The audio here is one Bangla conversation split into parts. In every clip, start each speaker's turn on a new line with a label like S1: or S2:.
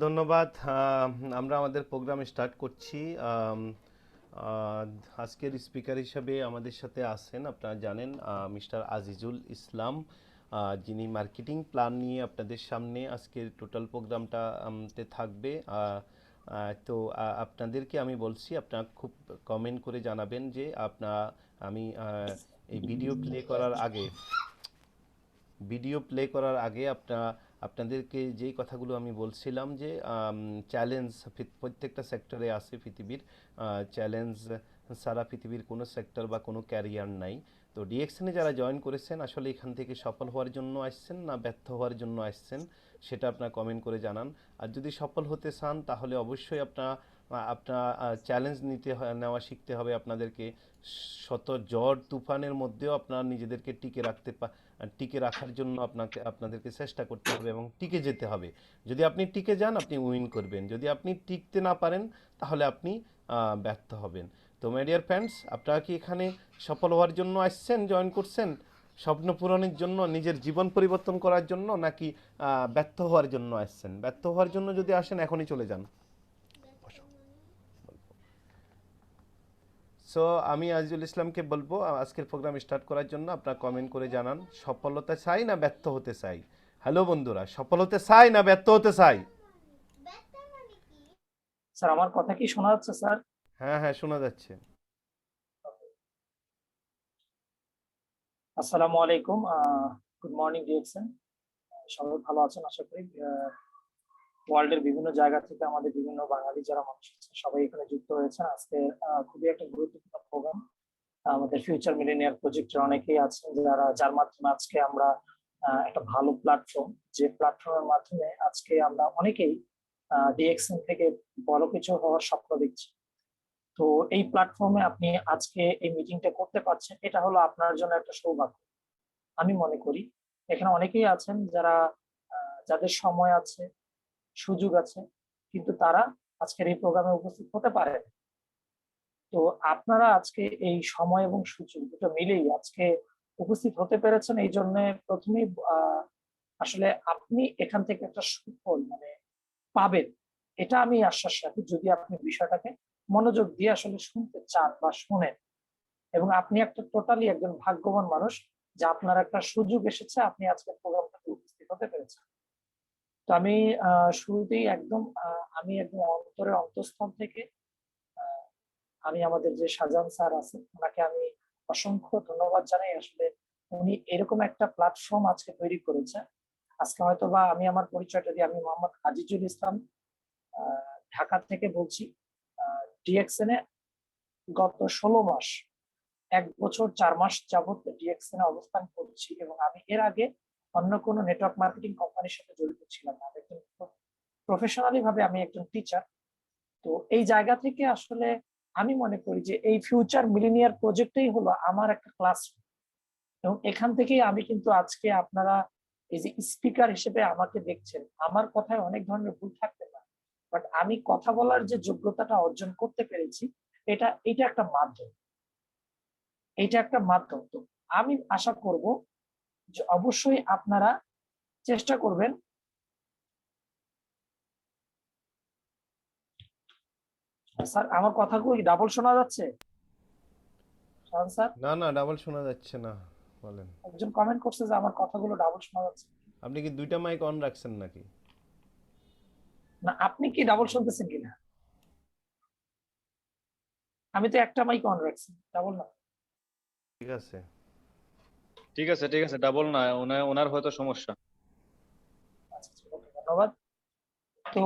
S1: ধন্যবাদ। আমরা আমাদের প্রোগ্রাম স্টার্ট করছি। আহ, আজকের স্পিকার হিসাবে আমাদের সাথে আছেন, আপনারা জানেন, মিস্টার আজিজুল ইসলাম, যিনি মার্কেটিং প্ল্যান নিয়ে আপনাদের সামনে আজকের টোটাল প্রোগ্রামটা তে থাকবে। তো আপনাদেরকে আমি বলছি, আপনারা খুব কমেন্ট করে জানাবেন যে আমি এই ভিডিও প্লে করার আগে আপনাদেরকে যেই কথাগুলো আমি বলছিলাম যে চ্যালেঞ্জ প্রত্যেকটা সেক্টরে আছে পৃথিবীর। চ্যালেঞ্জ সারা পৃথিবীর কোনো সেক্টর বা কোনো ক্যারিয়ার নাই। তো ডিএক্সএনে যারা জয়েন করেছেন, আসলে এখান থেকে সফল হওয়ার জন্য আসছেন না ব্যর্থ হওয়ার জন্য আসছেন, সেটা আপনারা কমেন্ট করে জানান। আর যদি সফল হতে চান তাহলে অবশ্যই আপনার চ্যালেঞ্জ নেওয়া শিখতে হবে আপনাদেরকে। শত ঝড় তুফানের মধ্যেও আপনারা নিজেদেরকে টিকে রাখার জন্য আপনাদেরকে চেষ্টা করতে হবে এবং টিকে যেতে হবে। যদি আপনি টিকে যান, আপনি উইন করবেন। যদি আপনি টিকতে না পারেন, তাহলে আপনি ব্যর্থ হবেন। তো মাই ডিয়ার ফ্রেন্ডস, আপনারা কি এখানে সফল হওয়ার জন্য আসছেন, জয়েন করছেন? স্বপ্ন পূরণের জন্য, নিজের জীবন পরিবর্তন করার জন্য, নাকি ব্যর্থ হওয়ার জন্য আসছেন? ব্যর্থ হওয়ার জন্য যদি আসেন, এখনই চলে যান। সো আমি আজিজুল ইসলামকে বলবো আজকের প্রোগ্রাম স্টার্ট করার জন্য। আপনারা কমেন্ট করে জানান, সফলতা চাই না ব্যর্থ হতে চাই? হ্যালো বন্ধুরা, সফল হতে চাই না ব্যর্থ হতে চাই?
S2: স্যার, আমার কথা কি শোনা যাচ্ছে স্যার?
S1: হ্যাঁ হ্যাঁ, শোনা যাচ্ছে।
S2: আসসালামু আলাইকুম। Good morning DXN. সবাই ভালো আছেন আশা করি। ওয়ার্ল্ডের বিভিন্ন জায়গা থেকে আমাদের বিভিন্ন বাঙালি যারা মানুষ আছে সবাই এখানে যুক্ত হয়েছে আজকে। খুবই একটা গুরুত্বপূর্ণ প্রোগ্রাম। আমাদের ফিউচার মিলেনিয়ার প্রজেক্টের অনেকেই আছেন যার মাধ্যমে আজকে আমরা একটা ভালো প্ল্যাটফর্ম, যে প্ল্যাটফর্মের মাধ্যমে আজকে আমরা অনেকেই ডিএক্সএন থেকে বড় কিছু হওয়ার স্বপ্ন দেখছি। তো এই প্ল্যাটফর্মে আপনি আজকে এই মিটিংটা করতে পারছেন, এটা হলো আপনার জন্য একটা সৌভাগ্য। আমি মনে করি এখানে অনেকেই আছেন যাদের সময় আছে, সুযোগ আছে, কিন্তু তারা আজকের এই প্রোগ্রামে উপস্থিত হতে পারেন। তো আপনারা আজকে এই সময় এবং সুযোগ দুটো মিলেই আজকে উপস্থিত হতে পেরেছেন, এই জন্য প্রথমেই আসলে আপনি এখান থেকে একটা সুফল পাবেন, এটা আমি আশ্বাস রাখি, যদি আপনি বিষয়টাকে মনোযোগ দিয়ে আসলে শুনতে চান বা শুনেন। এবং আপনি একটা টোটালি একজন ভাগ্যবান মানুষ যে আপনার একটা সুযোগ এসেছে, আপনি আজকে প্রোগ্রামটাতে উপস্থিত হতে পেরেছেন। তো আমি শুরুতেই আমি একদম অন্তরের অন্তঃস্থল থেকে আমি আমাদের যে শাহজাহান স্যার আছেন ওনাকে আমি অসংখ্য ধন্যবাদ জানাই। আসলে উনি এরকম একটা প্ল্যাটফর্ম আজকে তৈরি করেছে। আজকে হয়তো বা আমি আমার পরিচয়টা দিই, আমি মোহাম্মদ আজিজুল ইসলাম, ঢাকা থেকে বলছি। ডিএক্সএন এ গত 16 মাস, 1 বছর 4 মাস যাবত ডিএক্সএন এ অবস্থান করছি, এবং আমি এর আগে অন্য কোনো নেটওয়ার্ক মার্কেটিং কোম্পানির সাথে জড়িত ছিলাম না। আমি একজন প্রফেশনালি ভাবে আমি একজন টিচার। তো এই জায়গা থেকে আসলে আমি মনে করি যে এই ফিউচার মিলিনিয়ার প্রজেক্টই হলো আমার একটা ক্লাস, এবং এখান থেকেই আমি কিন্তু আজকে আপনারা এই যে স্পিকার হিসেবে আমাকে দেখছেন, আমার কথায় অনেক ধরনের ভুল থাকতে পারে, বাট আমি কথা বলার যে যোগ্যতাটা অর্জন করতে পেরেছি, এটা একটা মাধ্যম, এটা একটা মাধ্যম। তো আমি আশা করব যে অবশ্যই আপনারা চেষ্টা করবেন। স্যার, আমার কথাগুলো ডাবল শোনা যাচ্ছে? শাহান স্যার,
S1: না না, ডাবল শোনা যাচ্ছে না, বলেন।
S2: একজন কমেন্ট করছে যে আমার কথাগুলো ডাবল শোনা যাচ্ছে।
S1: আপনি কি দুইটা মাইক অন রাখছেন নাকি?
S2: না, আপনি কি ডাবল শুনতেছেন কিনা? আমি তো একটা মাইক অন রাখছি, ডাবল না।
S1: ঠিক আছে।
S3: ঠিক আছে, ঠিক আছে, ডাবল না, ওনার হয়তো সমস্যা।
S2: আচ্ছা আচ্ছা, ওকে, ধন্যবাদ। তো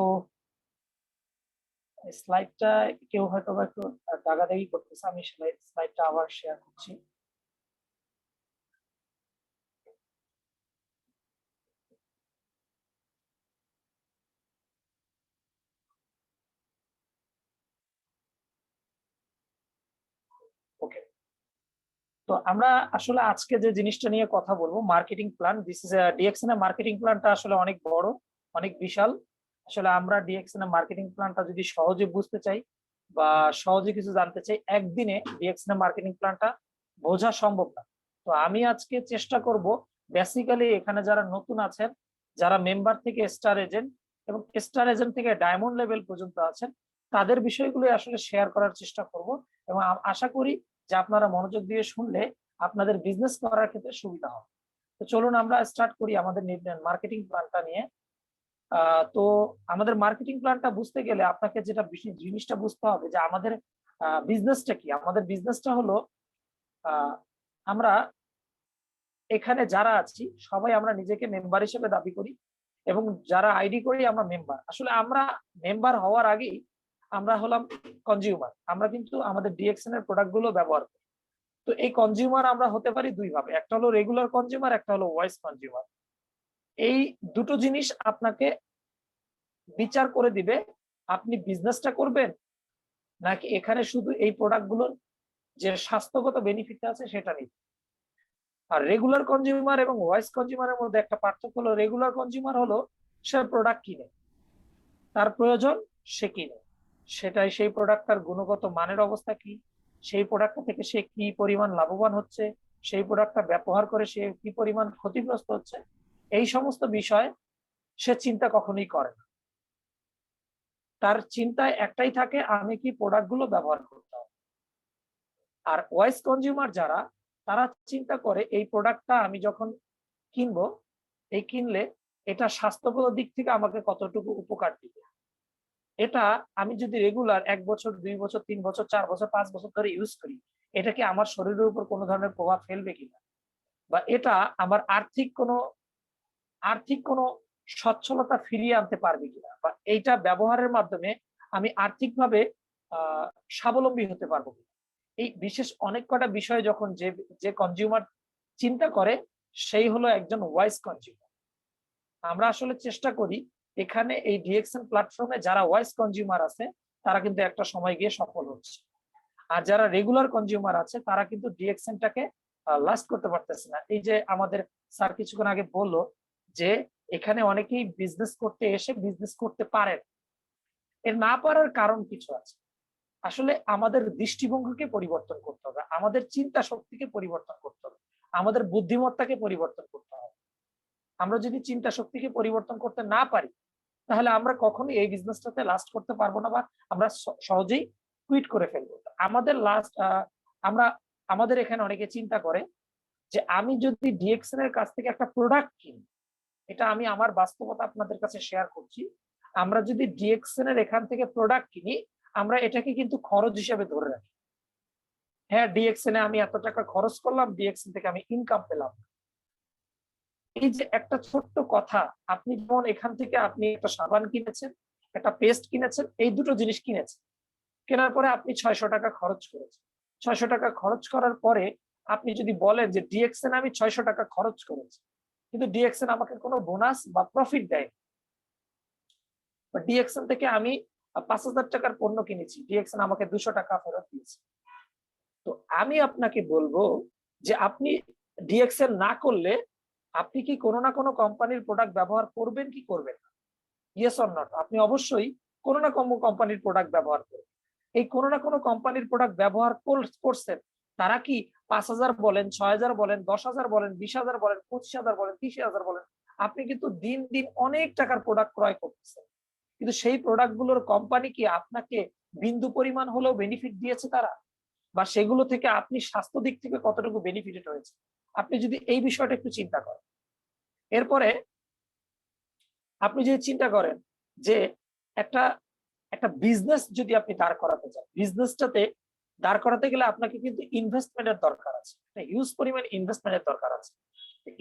S2: স্লাইডটা কেউ হয়তো বা একটু দাগাদাগি করতেছে, আমি স্লাইডটা আবার শেয়ার করছি। ওকে। তো আমরা আসলে আজকে যে জিনিসটা নিয়ে কথা বলবো, marketing plan. This is DXN এর মার্কেটিং প্ল্যানটা আসলে অনেক বড়, অনেক বিশাল। আসলে আমরা ডিএক্সএন এর মার্কেটিং প্ল্যানটা যদি সহজে বুঝতে চাই বা সহজে কিছু জানতে চাই, একদিনে ডিএক্সএন এর মার্কেটিং প্ল্যানটা বোঝা সম্ভব না। তো আমি আজকে চেষ্টা করব বেসিক্যালি এখানে যারা নতুন আছেন, যারা মেম্বার থেকে স্টার এজেন্ট এবং স্টার এজেন্ট থেকে ডায়মন্ড লেভেল পর্যন্ত আছেন, তাদের বিষয়গুলো আসলে শেয়ার করার চেষ্টা করব এবং আশা করি যে আপনারা মনোযোগ দিয়ে শুনলে আপনাদের বিজনেস করার ক্ষেত্রে সুবিধা হবে। তো চলুন আমরা স্টার্ট করি আমাদের মার্কেটিং প্ল্যানটা নিয়ে। তো আমাদের মার্কেটিং প্ল্যানটা বুঝতে গেলে আপনাকে যেটা জিনিসটা বুঝতে হবে যে আমাদের বিজনেসটা কি। আমাদের বিজনেসটা হলো আমরা এখানে যারা আছি সবাই আমরা নিজেকে মেম্বার হিসেবে দাবি করি এবং যারা আইডি করি আমরা মেম্বার। আসলে আমরা মেম্বার হওয়ার আগেই আমরা হলাম কনজিউমার। আমরা কিন্তু আমাদের ডিএক্সএন এর প্রোডাক্ট গুলো ব্যবহার করি। তো এই কনজিউমার আমরা হতে পারি দুই ভাবে, একটা হলো রেগুলার কনজিউমার, একটা হলো ভয়েস কনজিউমার। এই দুটো জিনিস আপনাকে বিচার করে দিবে আপনি বিজনেসটা করবেন নাকি এখানে শুধু এই প্রোডাক্ট গুলোর যে স্বাস্থ্যগত বেনিফিট আছে সেটা নিতে। আর রেগুলার কনজিউমার এবং ভয়েস কনজিউমারের মধ্যে একটা পার্থক্য হলো, রেগুলার কনজিউমার হলো সে প্রোডাক্ট কিনে, তার প্রয়োজন সে কিনে, সেটাই সেই প্রোডাক্টটার গুণগত মানের অবস্থা কি, সেই প্রোডাক্টটা থেকে সে কি পরিমাণ লাভবান হচ্ছে, সেই প্রোডাক্টটা ব্যবহার করে সে কি পরিমাণ ক্ষতিগ্রস্ত হচ্ছে, এই সমস্ত বিষয় সে চিন্তা কখনোই করে না। তার চিন্তায় একটাই থাকে, আমি কি প্রোডাক্ট গুলো ব্যবহার করতে হবে। আর ভয়েস কনজিউমার যারা, তারা চিন্তা করে এই প্রোডাক্টটা আমি যখন কিনবো, এই কিনলে এটা স্বাস্থ্যগত দিক থেকে আমাকে কতটুকু উপকার দিবে, এটা আমি যদি রেগুলার 1 বছর 2 বছর 3 বছর 4 বছর 5 বছর ধরে ইউজ করি, এটা কি আমার শরীরের উপর কোনো ধরনের প্রভাব ফেলবে কিনা, বা এটা আমার আর্থিক কোনো সচ্ছলতা ফিরিয়ে আনতে পারবে কিনা, বা এইটা ব্যবহারের মাধ্যমে আমি আর্থিকভাবে স্বাবলম্বী হতে পারবো কিনা। এই বিশেষ অনেক কটা বিষয় যখন যে কনজিউমার চিন্তা করে, সেই হলো একজন ওয়াইস কনজিউমার। আমরা আসলে চেষ্টা করি এখানে এই ডিএক্সএন প্ল্যাটফর্মে যারা ওয়াইস কনজিউমার আছে তারা কিন্তু একটা সময় গিয়ে সফল হচ্ছে, আর যারা রেগুলার কনজিউমার আছে তারা কিন্তু ডিএক্সএনটাকে লাস্ট করতে পারতেছে না। এই যে আমাদের স্যার কিছুক্ষণ আগে বললো যে এখানে অনেকেই বিজনেস করতে এসে বিজনেস করতে পারেন, এর না পারার কারণ কিছু আছে। আসলে আমাদের দৃষ্টিভঙ্গিকে পরিবর্তন করতে হবে, আমাদের চিন্তা শক্তিকে পরিবর্তন করতে হবে, আমাদের বুদ্ধিমত্তাকে পরিবর্তন করতে হবে। আমরা যদি চিন্তা শক্তিকে পরিবর্তন করতে না পারি, তাহলে আমরা কখনোই এই বিজনেসটাতে লাস্ট করতে পারবো না, বা আমরা সহজেই কুইট করে ফেলবো। আমাদের এখানে অনেকে চিন্তা করে যে আমি যদি ডিএক্সএন এর কাছ থেকে একটা প্রোডাক্ট কিনি, এটা আমি আমার বাস্তবতা আপনাদের কাছে শেয়ার করছি, আমরা যদি ডিএক্সএন এর এখান থেকে প্রোডাক্ট কিনি, আমরা এটাকে কিন্তু খরচ হিসেবে ধরে রাখি। হ্যাঁ, ডিএক্সএন এ আমি এত টাকা খরচ করলাম, ডিএক্সএন থেকে আমি ইনকাম পেলাম। এই যে একটা ছোট্ট কথা, আপনি যেমন এখান থেকে আপনি একটা সাবান কিনেছেন, একটা পেস্ট কিনেছেন, এই দুটো জিনিস কিনেছেন, কেনার পরে আপনি 600 টাকা খরচ করেছেন। 600 টাকা খরচ করার পরে আপনি যদি বলেন যে ডিএক্সএন আমি 600 টাকা খরচ করেছি, কিন্তু ডিএক্সএন আমাকে কোনো বোনাস বা প্রফিট দেয়, বা ডিএক্সএন থেকে আমি 5000 টাকার পণ্য কিনেছি, ডিএক্সএন আমাকে 200 টাকা ফেরত দিয়েছে। তো আমি আপনাকে বলবো যে আপনি ডিএক্সএন না করলে আপনি কি কোনো না কোনো কোম্পানির প্রোডাক্ট ব্যবহার করবেন কি করবেন না? Yes or not? আপনি অবশ্যই কোনো না কোনো কোম্পানির প্রোডাক্ট ব্যবহার করবেন। এই কোনো না কোনো কোম্পানির প্রোডাক্ট ব্যবহার করছেন, তারা কি 5000 বলেন, 6000 বলেন, 10000 বলেন, 20000 বলেন, 25000 বলেন, 30000 বলেন, আপনি কিন্তু দিন দিন অনেক টাকার প্রোডাক্ট ক্রয় করতেছেন, কিন্তু সেই প্রোডাক্ট গুলোর কোম্পানি কি আপনাকে বিন্দু পরিমাণ হলেও বেনিফিট দিয়েছে তারা, বা সেগুলো থেকে আপনি স্বাস্থ্য দিক থেকে কতটুকু বেনিফিটেড হয়েছে, আপনি যদি এই বিষয়টা একটু চিন্তা করেন। এরপরে আপনি যদি চিন্তা করেন যে একটা একটা বিজনেস যদি আপনি দাঁড় করাতে চান, বিজনেসটাতে দাঁড় করাতে গেলে আপনাকে কিন্তু ইনভেস্টমেন্টের দরকার আছে, হিউজ পরিমাণ ইনভেস্টমেন্টের দরকার আছে।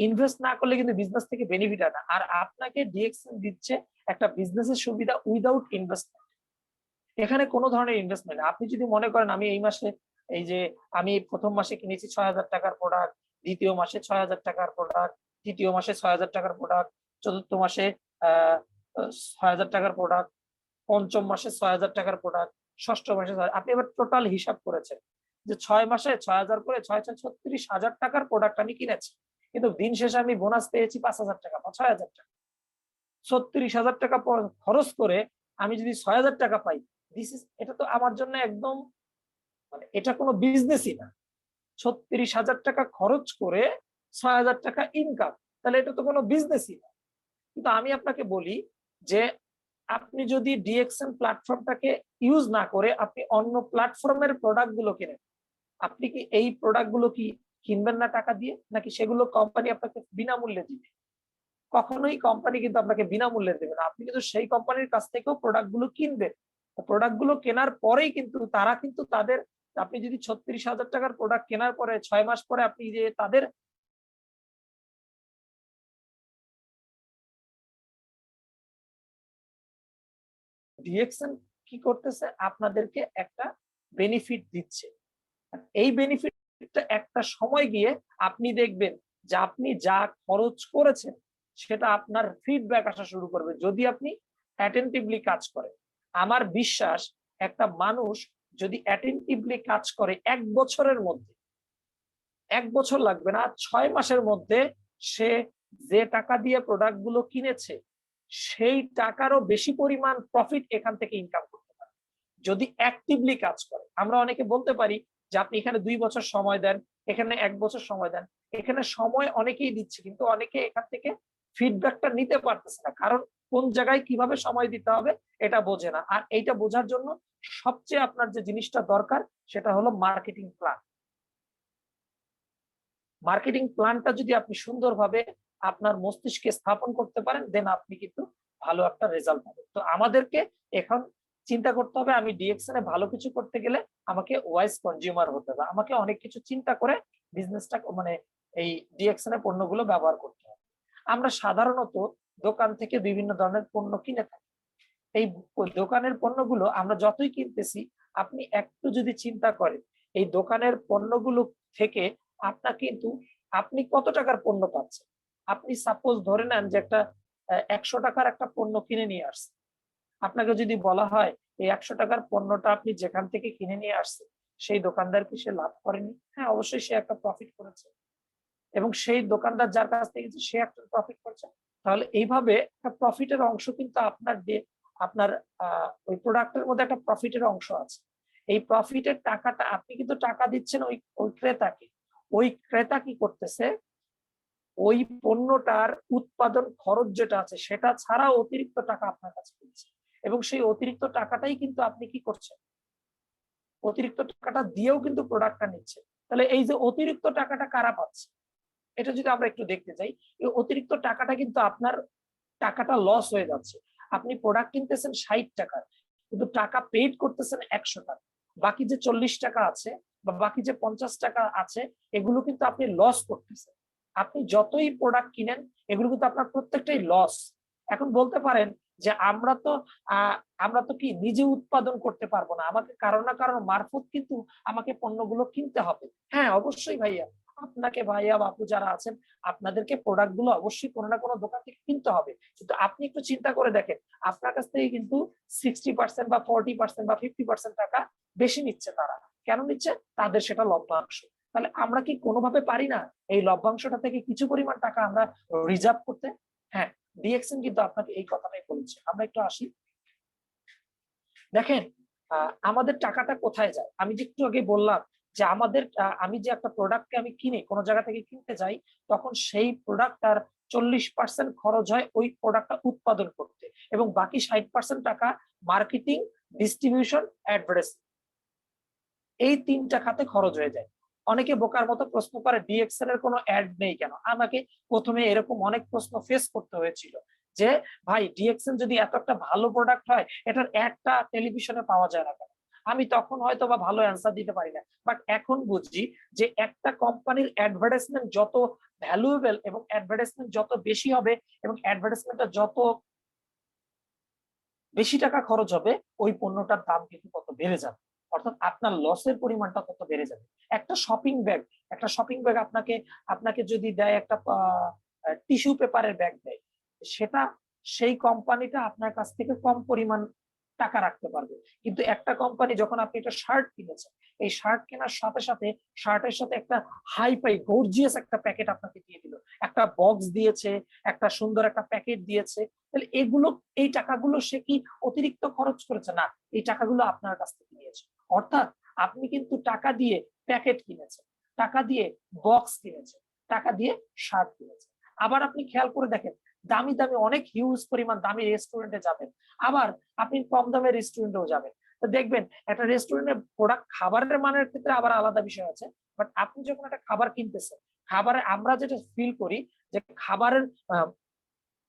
S2: ইনভেস্ট না করলে কিন্তু বিজনেস থেকে বেনিফিট হয় না। আর আপনাকে ডিএক্সএন দিচ্ছে একটা বিজনেসের সুবিধা উইদাউট ইনভেস্টমেন্ট। এখানে কোনো ধরনের ইনভেস্টমেন্ট, আপনি যদি মনে করেন আমি এই মাসে, এই যে আমি প্রথম মাসে কিনেছি 6000 টাকার প্রোডাক্ট, দ্বিতীয় মাসে 6000 টাকার প্রোডাক্ট, তৃতীয় মাসে 6000 টাকার প্রোডাক্ট, চতুর্থ মাসে 6000 টাকার প্রোডাক্ট, পঞ্চম মাসে 6000 টাকার প্রোডাক্ট, ষষ্ঠ মাসে আপনি এবার টোটাল হিসাব করেছেন যে 6 মাসে 6000 করে 6 36,000 টাকার প্রোডাক্ট আমি কিনেছি, কিন্তু দিন শেষে আমি বোনাস পেয়েছি 5000 টাকা বা 6000 টাকা। 36,000 টাকা খরচ করে আমি যদি 6000 টাকা পাই, এটা তো আমার জন্য একদম, মানে এটা কোনো বিজনেসই না। 36,000 টাকা খরচ করে 6,000 টাকা ইনকাম, তাহলে এটা তো কোনো বিজনেসই না। কিন্তু আমি আপনাকে বলি যে আপনি যদি ডিএক্সএন প্ল্যাটফর্মটাকে ইউজ না করে আপনি অন্য প্ল্যাটফর্মের প্রোডাক্ট গুলো কেনেন, আপনি কি এই প্রোডাক্ট গুলো কি কিনবেন না টাকা দিয়ে, নাকি সেগুলো কোম্পানি আপনাকে বিনামূল্যে দিবে? কখনোই কোম্পানি কিন্তু আপনাকে বিনামূল্যে দেবে না। আপনি কিন্তু সেই কোম্পানির কাছ থেকেও প্রোডাক্ট গুলো কিনবেন। প্রোডাক্ট গুলো কেনার পরেই কিন্তু তারা কিন্তু তাদের, আপনি যদি 36,000 টাকার প্রোডাক্ট কেনার পরে 6 মাস পরে আপনি যে তাদের ডিএক্সএন কি করতেছে, আপনাদেরকে একটা বেনিফিট দিচ্ছে। এই বেনিফিটটা একটা সময় গিয়ে আপনি দেখবেন যে আপনি যা খরচ করেছেন সেটা আপনার ফিডব্যাক আসা শুরু করবে যদি আপনি অ্যাটেন্টিভলি কাজ করেন। আমার বিশ্বাস একটা মানুষ যদি অ্যাটেন্টিভলি কাজ করে 1 বছরের মধ্যে, 1 বছর লাগবে না, 6 মাসের মধ্যে সে যে টাকা দিয়ে প্রোডাক্ট গুলো কিনেছে সেই টাকারও বেশি পরিমাণ প্রফিট এখান থেকে ইনকাম করতে পারে যদি অ্যাক্টিভলি কাজ করে। আমরা অনেকে বলতে পারি যে আপনি এখানে 2 বছর সময় দেন, এখানে 1 বছর সময় দেন। এখানে সময় অনেকেই দিচ্ছে কিন্তু অনেকে এখান থেকে ফিডব্যাকটা নিতে পারতেছে না, কারণ কোন জায়গায় কিভাবে সময় দিতে হবে এটা বোঝে না। আর এইটা বোঝার জন্য সবচেয়ে আপনার যে জিনিসটা দরকার সেটা হলো মার্কেটিং প্ল্যান। মার্কেটিং প্ল্যানটা যদি আপনি সুন্দরভাবে আপনার মস্তিষ্কে স্থাপন করতে পারেন, দেন আপনি কিন্তু ভালো একটা রেজাল্ট পাবেন। তো আমাদেরকে এখন চিন্তা করতে হবে আমি ডিএক্সএন এ ভালো কিছু করতে গেলে আমাকে ওয়াইজ কনজিউমার হতে হবে, আমাকে অনেক কিছু চিন্তা করে বিজনেসটা মানে এই ডিএক্সএন এর পণ্যগুলো ব্যবহার করতে হবে। আমরা সাধারণত দোকান থেকে বিভিন্ন ধরনের পণ্য কিনে থাকি। এই দোকানের পণ্যগুলো আমরা যতই কিনতেছি, আপনি একটু যদি চিন্তা করেন এই দোকানের পণ্যগুলো থেকে আপনার কিন্তু আপনি কত টাকার পণ্য পাচ্ছেন। আপনি সাপোজ ধরে নেন যে একটা 100 টাকার একটা পণ্য কিনে নিয়ে আসছে, আপনাকে যদি বলা হয় এই 100 টাকার পণ্যটা আপনি যেখান থেকে কিনে নিয়ে আসছে সেই দোকানদার কি সে লাভ করেনি? হ্যাঁ, অবশ্যই সে একটা প্রফিট করেছে এবং সেই দোকানদার যার কাছ থেকে সে একটা প্রফিট করছে। তাহলে এইভাবে একটা প্রফিটের অংশ কিন্তু আপনার ওই প্রোডাক্টের মধ্যে একটা প্রফিটের অংশ আছে। এই প্রফিটের টাকাটা আপনি কিন্তু টাকা দিচ্ছেন ওই ওই ক্রেতাকে। ওই ক্রেতা কি করতেছে, ওই পণ্যটার উৎপাদন খরচ যেটা আছে সেটা ছাড়া অতিরিক্ত টাকা আপনার কাছে দিচ্ছে এবং সেই অতিরিক্ত টাকাটাই কিন্তু আপনি কি করছেন, অতিরিক্ত টাকাটা দিয়েও কিন্তু প্রোডাক্টটা নিচ্ছে। তাহলে এই যে অতিরিক্ত টাকাটা কারা পাচ্ছে, এটা যদি আমরা একটু দেখতে যাই, এই অতিরিক্ত টাকাটা কিন্তু আপনার টাকাটা লস হয়ে যাচ্ছে। আপনি প্রোডাক্ট কিনতেছেন 60 টাকার, কিন্তু টাকা পেইড করতেছেন 100 টাকা। বাকি যে 40 টাকা আছে বা বাকি যে 50 টাকা আছে এগুলো কিন্তু আপনি লস করতেছেন। আপনি যতই প্রোডাক্ট কিনেন এগুলো কিন্তু আপনার প্রত্যেকটাই লস। এখন বলতে পারেন যে আমরা তো কি নিজে উৎপাদন করতে পারবো না, আমাকে কারো না কারো মারফত কিন্তু আমাকে পণ্যগুলো কিনতে হবে। হ্যাঁ, অবশ্যই ভাইয়া, আপনাকে ভাইয়া বাপু যারা আছেন আপনাদেরকে প্রোডাক্ট গুলো অবশ্যই কোনো না কোনো দোকান থেকে কিনতে হবে, কিন্তু আপনি একটু চিন্তা করে দেখেন আপনার কাছ থেকে কিন্তু 60% বা 40% বা 50% টাকা বেশি নিচ্ছে তারা। কেন নিচ্ছে? তাদের সেটা লভ্যাংশ। তাহলে আমরা কি কোনোভাবে পারি না এই লভ্যাংশটা থেকে কিছু পরিমাণ টাকা আমরা রিজার্ভ করতে? হ্যাঁ, ডিএক্সএন কিন্তু আপনাকে এই কথাটাই বলেছে। আমরা একটু আসি, দেখেন আমাদের টাকাটা কোথায় যায়। আমি যে একটু আগে বললাম যে আমাদের আমি যে একটা প্রোডাক্টকে আমি কিনি, কোনো জায়গা থেকে কিনতে যাই, তখন সেই প্রোডাক্টটার 40% খরচ হয় ওই প্রোডাক্টটা উৎপাদন করতে এবং বাকি 60% টাকা মার্কেটিং, ডিস্ট্রিবিউশন, অ্যাডভার্টাইজিং, এই 3টা খাতে খরচ হয়ে যায়। অনেকে বোকার মতো প্রশ্ন করে ডিএক্সএল এর কোনো অ্যাড নেই কেন? আমাকে প্রথমে এরকম অনেক প্রশ্ন ফেস করতে হয়েছিল যে ভাই ডিএক্সএল যদি এত একটা ভালো প্রোডাক্ট হয় এটার অ্যাডটা টেলিভিশনে পাওয়া যায় না কেন? আমি তখন হয়তো বা ভালো অ্যান্সার দিতে পারি না, বাট এখন বুঝছি যে একটা কোম্পানির অ্যাডভার্টাইজমেন্ট যত ভ্যালুয়েবল এবং অ্যাডভার্টাইজমেন্ট যত বেশি হবে এবং অ্যাডভার্টাইজমেন্টটা যত বেশি টাকা খরচ হবে ওই পণ্যটার দাম কিন্তু তত বেড়ে যাবে, অর্থাৎ আপনার লসের পরিমাণটা তত বেড়ে যাবে। একটা শপিং ব্যাগ আপনাকে আপনাকে যদি দেয় একটা টিস্যু পেপারের ব্যাগ দেয়, সেটা সেই কোম্পানিটা আপনার কাছ থেকে কম পরিমাণ টাকা রাখতে পারবে, কিন্তু একটা কোম্পানি যখন আপনি একটা শার্ট কিনেছেন, এই শার্ট কেনার সাথে সাথে শার্টের সাথে একটা হাই-ফাই গর্জিয়াস একটা প্যাকেট আপনাকে দিয়ে দিল, একটা বক্স দিয়েছে, একটা সুন্দর একটা প্যাকেট দিয়েছে। তাহলে এই টাকাগুলো সে কি অতিরিক্ত খরচ করেছে? না, এই টাকাগুলো আপনার কাছ থেকে নিয়েছে। অর্থাৎ আপনি কিন্তু টাকা দিয়ে প্যাকেট কিনেছেন, টাকা দিয়ে বক্স কিনেছেন, টাকা দিয়ে শার্ট কিনেছেন। আবার আপনি খেয়াল করে দেখেন দামি দামি অনেক হিউজ পরিমাণ দামি রেস্টুরেন্টে যাবেন, আবার আপনি কম দামের রেস্টুরেন্টেও যাবেন। তো দেখবেন একটা রেস্টুরেন্টের প্রোডাক্ট খাবারের মানের ক্ষেত্রে আবার আলাদা বিষয় আছে, বাট আপনি যখন একটা খাবার কিনতেছেন, খাবারে আমরা যেটা ফিল করি যে খাবারের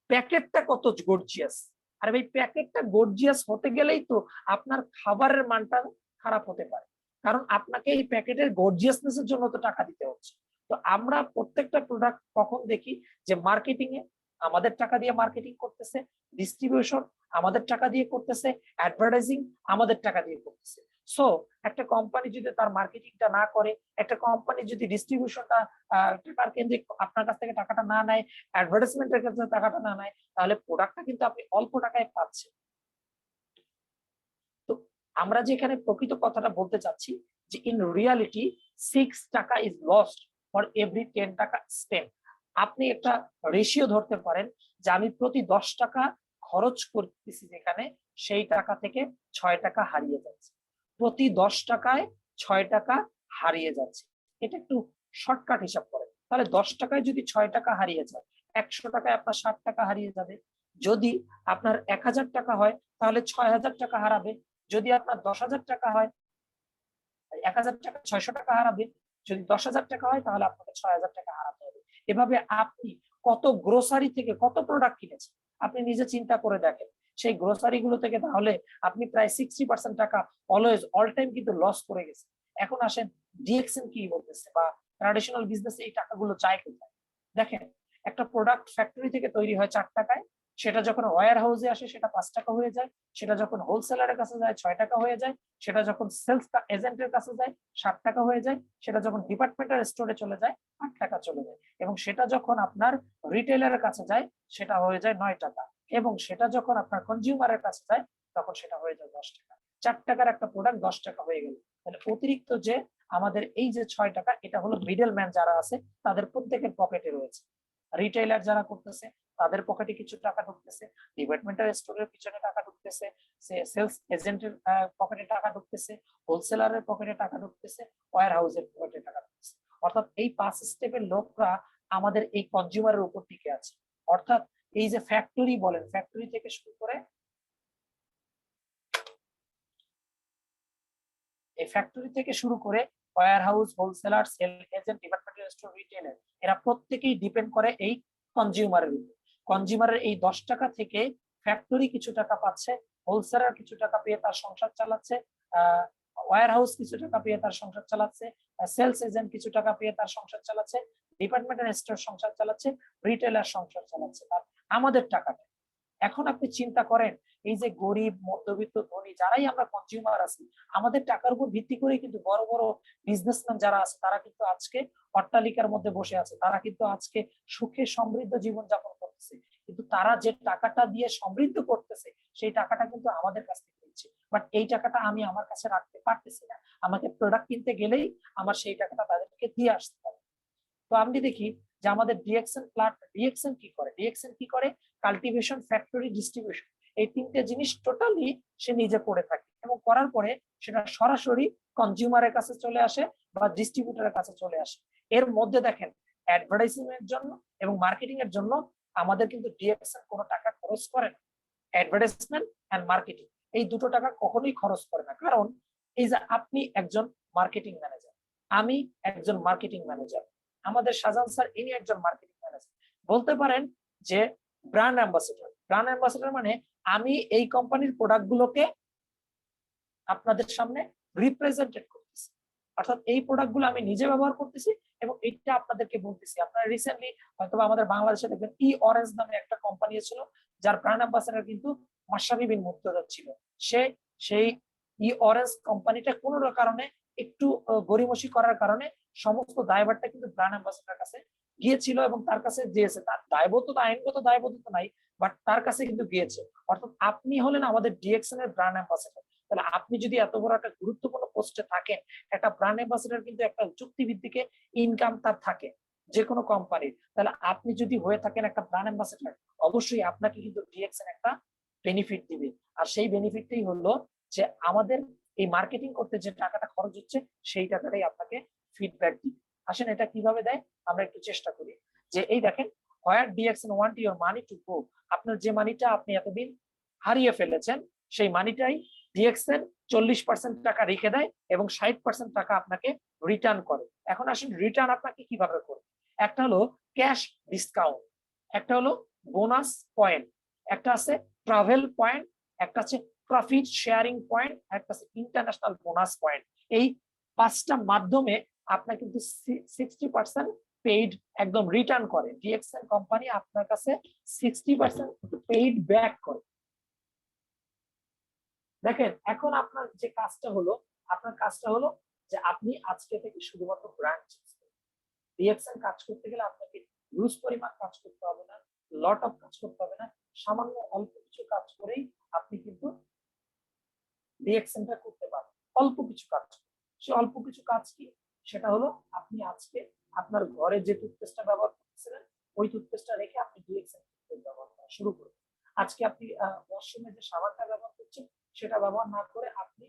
S2: প্যাকেটটা কত গর্জিয়াস, আর এই প্যাকেটটা গর্জিয়াস হতে গেলেই তো আপনার খাবারের মানটা খারাপ হতে পারে, কারণ আপনাকে এই প্যাকেটের গর্জিয়াসনেস এর জন্য তো টাকা দিতে হচ্ছে। তো আমরা প্রত্যেকটা প্রোডাক্ট কখন দেখি যে মার্কেটিং এ আমাদের টাকা দিয়ে মার্কেটিং করতেছে, ডিস্ট্রিবিউশন আমাদের টাকা দিয়ে করতেছে, অ্যাডভার্টাইজিং আমাদের টাকা দিয়ে করতেছে। সো একটা কোম্পানি যদি তার মার্কেটিংটা না করে, একটা কোম্পানি যদি ডিস্ট্রিবিউশনটা টাকার কেন্দ্রিক আপনার কাছ থেকে টাকাটা না নেয়, অ্যাডভার্টাইজমেন্টের ক্ষেত্রে টাকাটা না নেয়, তাহলে প্রোডাক্টটা কিন্তু আপনি অল্প টাকায় পাচ্ছেন। তো আমরা যে এখানে প্রকৃত কথাটা বলতে চাচ্ছি যে ইন রিয়ালিটি 6 টাকা ইজ লস্ট ফর এভরি 10 টাকা স্পেন্ড। আপনি একটা রেশিও ধরতে পারেন যে আমি প্রতি 10 টাকা খরচ করতেছি যেখানে, সেই টাকা থেকে 6 টাকা হারিয়ে যাচ্ছে। প্রতি 10 টাকায় 6 টাকা হারিয়ে যাচ্ছে। এটা একটু শর্টকাট হিসাব করেন। তাহলে 10 টাকায় যদি 6 টাকা হারিয়ে যায়, 100 টাকায় আপনার 60 টাকা হারিয়ে যাবে। যদি আপনার 1000 টাকা হয় তাহলে 6000 টাকা হারাবে। যদি আপনার 10,000 টাকা হয়, 1000 টাকা 600 টাকা হারাবে। যদি 10,000 টাকা হয় তাহলে আপনাকে 6,000 টাকা হারাতে হবে। এভাবে আপনি কত গ্রোসারি থেকে কত প্রোডাক্ট কিনেছেন আপনি নিজে চিন্তা করে দেখেন। সেই গ্রোসারি গুলো থেকে তাহলে আপনি প্রায় 60% টাকা অলওয়েজ অল টাইম কিন্তু লস করে গেছেন। এখন আসেন ডিএক্সএন কি বলতেছে বা ট্র্যাডিশনাল বিজনেসে এই টাকাগুলো যায় কোথায়? দেখেন, একটা প্রোডাক্ট ফ্যাক্টরি থেকে তৈরি হয় 4 টাকায়, সেটা যখন ওয়্যার হাউসে আসে সেটা 5 টাকা হয়ে যায়, সেটা যখন হোলসেলারের কাছে যায় 6 টাকা হয়ে যায়, সেটা যখন সেলস এজেন্টের কাছে যায় 7 টাকা হয়ে যায়, সেটা যখন ডিপার্টমেন্টাল স্টোরে চলে যায় 8 টাকা চলে যায়, এবং সেটা যখন আপনার রিটেইলারের কাছে যায় সেটা হয়ে যায় 9 টাকা, এবং সেটা যখন আপনার কনজিউমারের কাছে যায় তখন সেটা হয়ে যায় 10 টাকা। 4 টাকার একটা প্রোডাক্ট 10 টাকা হয়ে গেল। তাহলে অতিরিক্ত যে আমাদের এই যে 6 টাকা, এটা হলো মিডল ম্যান যারা আছে তাদের প্রত্যেকের পকেটে রয়েছে। রিটেইলার যারা করতেছে তাদের পকেটে কিছু টাকা ঢুকতেছে, ডিপার্টমেন্টাল স্টোরের পিছনে টাকা ঢুকতেছে, সেলস এজেন্টের পকেটে টাকা ঢুকতেছে, হোলসেলারের পকেটে টাকা ঢুকতেছে, ওয়্যার হাউসের পকেটে টাকা ঢুকতেছে। অর্থাৎ এই 5 স্টেপের লোকরা আমাদের এই কনজিউমারের উপর টিকে আছে। অর্থাৎ এই যে ফ্যাক্টরি বলেন, ফ্যাক্টরি থেকে শুরু করে এই ফ্যাক্টরি থেকে শুরু করে warehouse, wholesaler, sale agent, departmental store, retailer, এরা প্রত্যেকেই ডিপেন্ড করে এই কনজিউমারের উপর। কনজিউমারের এই 10 টাকা থেকে ফ্যাক্টরি কিছু টাকা পাচ্ছে, হোলসেলার কিছু টাকা পেয়ে তার সংসার চালাচ্ছে, ওয়্যার হাউস কিছু টাকা পেয়ে তার সংসার চালাচ্ছে, সেলস এজেন্ট কিছু টাকা পেয়ে তার সংসার চালাচ্ছে, ডিপার্টমেন্টাল স্টোর সংসার চালাচ্ছে, রিটেইলার সংসার চালাচ্ছে। আর আমাদের টাকাটা, এখন আপনি চিন্তা করেন এই যে গরিব, মধ্যবিত্ত, ধনী যারাই আমরা কনজিউমার আছি, আমাদের টাকার উপর ভিত্তি করে কিন্তু বড় বড় বিজনেসম্যান যারা আছে তারা কিন্তু আজকে অট্টালিকার মধ্যে বসে আছে, তারা কিন্তু আজকে সুখে সমৃদ্ধ জীবন যাপন করতেছে। কিন্তু তারা যে টাকাটা দিয়ে সমৃদ্ধ করতেছে সেই টাকাটা কিন্তু আমাদের কাছ থেকে নিচ্ছে, বাট এই টাকাটা আমি আমার কাছে রাখতে পারতেছি না। আমাকে প্রোডাক্ট কিনতে গেলেই আমার সেই টাকাটা তাদেরকে দিয়ে আসতে হবে। তো আমি দেখি যে আমাদের ডিএক্সএন কি করে, কাল্টিভেশন, ফ্যাক্টরি, ডিস্ট্রিবিউশন, এই 3টে জিনিস টোটালি সে নিজে করে থাকে, এবং করার পরে সেটা সরাসরি কনজিউমারের কাছে চলে আসে বা ডিস্ট্রিবিউটরের কাছে চলে আসে। এর মধ্যে দেখেন অ্যাডভার্টাইজিং এর জন্য এবং মার্কেটিং এর জন্য আমাদের কিন্তু ডিএক্সএন কোনো টাকা খরচ করে না। অ্যাডভার্টাইজমেন্ট এন্ড মার্কেটিং এই দুটো টাকা কখনোই খরচ করে না, কারণ এই যে আপনি একজন মার্কেটিং ম্যানেজার, আমি একজন মার্কেটিং ম্যানেজার, আমাদের শাহজাহান স্যার ইনি একজন মার্কেটিং ম্যানেজার। বলতে পারেন যে ব্র্যান্ড অ্যাম্বাসেডর মানে আমি এই কোম্পানির প্রোডাক্ট গুলোকে আপনাদের সামনে রিপ্রেজেন্টেড করতেছি, অর্থাৎ এই প্রোডাক্ট গুলো আমি নিজে ব্যবহার করতেছি এবং এটা আপনাদেরকে বলতেছি। আপনারা রিসেন্টলি হয়তো আমাদের বাংলাদেশে দেখবেন অরেঞ্জ নামে একটা কোম্পানি ছিল, যার ব্র্যান্ড অ্যাম্বাসেডর কিন্তু মাশরাফি বিন মুর্তজা ছিল। সেই অরেঞ্জ কোম্পানিটা কোন কারণে একটু গড়িমসি করার কারণে সমস্ত দায়ভারটা কিন্তু ব্র্যান্ড অ্যাম্বাসেডর কাছে গিয়েছিল এবং তার কাছে দিয়েছে। তার দায়বদ্ধতা, আইনগত দায়বদ্ধতা নাই, বাট তার কাছে কিন্তু গিয়েছে। অর্থাৎ আপনি হলেন আমাদের ডিএক্সএন এর ব্র্যান্ড অ্যাম্বাসেডর। তাহলে আপনি যদি এত বড় একটা গুরুত্বপূর্ণ পোস্টে থাকেন, একটা ব্র্যান্ড অ্যাম্বাসেডর কিন্তু একটা চুক্তিভিত্তিক ইনকাম তার থাকে যে কোনো কোম্পানির, তাহলে আপনি যদি হয়ে থাকেন একটা ব্র্যান্ড অ্যাম্বাসেডর, অবশ্যই আপনাকে কিন্তু ডিএক্সএন একটা বেনিফিট দিবে। আর সেই বেনিফিটটাই হলো যে আমাদের এই মার্কেটিং করতে যে টাকাটা খরচ হচ্ছে সেই টাকাটাই আপনাকে ফিডব্যাক দিবে। আসেন এটা কিভাবে দেয় আমরা একটু চেষ্টা করি। যে এই দেখেন, where DXN want your money to go, আপনার যে মানিটা আপনি এতদিন হারিয়ে ফেলেছেন সেই মানিটাই ডিএক্সএন 40% টাকা রেখে দেয় এবং 60% টাকা আপনাকে রিটার্ন করে। এখন আসুন রিটার্ন আপনাকে কিভাবে করবে। একটা হলো ক্যাশ ডিসকাউন্ট, একটা হলো বোনাস পয়েন্ট, একটা আছে ট্রাভেল পয়েন্ট, একটা আছে প্রফিট শেয়ারিং পয়েন্ট, একটা আছে ইন্টারন্যাশনাল বোনাস পয়েন্ট। এই 5টা মাধ্যমে আপনার কিন্তু 60% পেইড একদম রিটার্ন করে। ডিএক্সএন কোম্পানি আপনার কাছে 60% পেইড ব্যাক করে। দেখেন এখন আপনার যে কাজটা হলো, আপনার কাজটা হলো যে আপনি আজকে থেকে শুধুমাত্র ব্র্যান্ড চেঞ্জ করবেন। ডিএক্সএন কাজ করতে গেলে আপনাকে হিউজ পরিমাণ কাজ করতে হবে না, লট অফ কাজ করতে হবে না, সামান্য অল্প কিছু কাজ করেই আপনি কিন্তু ডিএক্সএনটা করতে পারবেন। অল্প কিছু কাজ, সে অল্প কিছু কাজ কি, সেটা হলো আপনি আজকে আপনার ঘরে যে টুথপেস্টটা ব্যবহার করতেছিলেন ওই টুথপেস্টটা রেখে আপনি ডিএক্সএন ব্যবহার করা শুরু করুন। আজকে আপনি ওয়াশরুমে যে সাবানটা ব্যবহার করছেন সেটা ব্যবহার না করে আপনি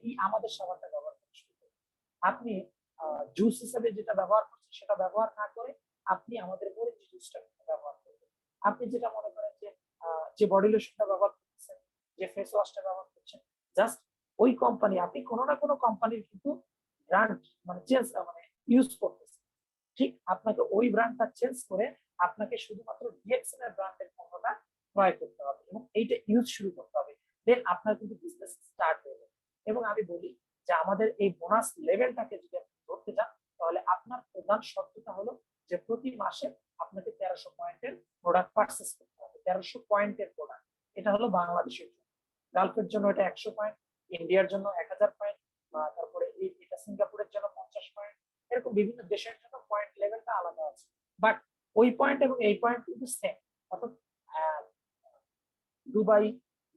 S2: এই আমাদের সাবানটা ব্যবহার করা শুরু করুন। আপনি জুস হিসেবে যেটা ব্যবহার করছেন সেটা ব্যবহার না করে আপনি আমাদের অরেঞ্জ জুসটা ব্যবহার করবেন। আপনি যেটা মনে করেন যে বডি লোশনটা ব্যবহার করতেছেন, যে ফেস ওয়াশটা ব্যবহার করছেন, জাস্ট ওই কোম্পানি, আপনি কোনো না কোনো কোম্পানির কিন্তু ব্র্যান্ড মানে চেঞ্জ মানে ইউজ করতেছেন, ঠিক আপনাকে ওই ব্র্যান্ডটা চেঞ্জ করে আপনাকে শুধুমাত্র ডিএক্সএন এর ব্র্যান্ডের পণ্যটা ক্রয় করতে হবে এবং এইটা ইউজ শুরু করতে হবে। দেন আপনার কিন্তু বিজনেস স্টার্ট হয়ে যাবে। এবং আমি বলি যে আমাদের এই বোনাস লেভেলটাকে যদি আপনি ধরতে যান তাহলে আপনার প্রধান শর্তটা হলো যে প্রতি মাসে আপনাকে 1300 পয়েন্টের প্রোডাক্ট পারচেজ করতে হবে। 1300 পয়েন্টের প্রোডাক্ট, এটা হলো বাংলাদেশের জন্য। গালফের জন্য এটা 100 পয়েন্ট, ইন্ডিয়ার জন্য 1000 পয়েন্ট, তারপরে এটা সিঙ্গাপুরের জন্য 50 পয়েন্ট, এরকম বিভিন্ন দেশের জন্য পয়েন্ট লেভেলটা আলাদা আছে। বাট ওই পয়েন্ট এবং এই পয়েন্ট কিন্তু সেম। অর্থাৎ দুবাই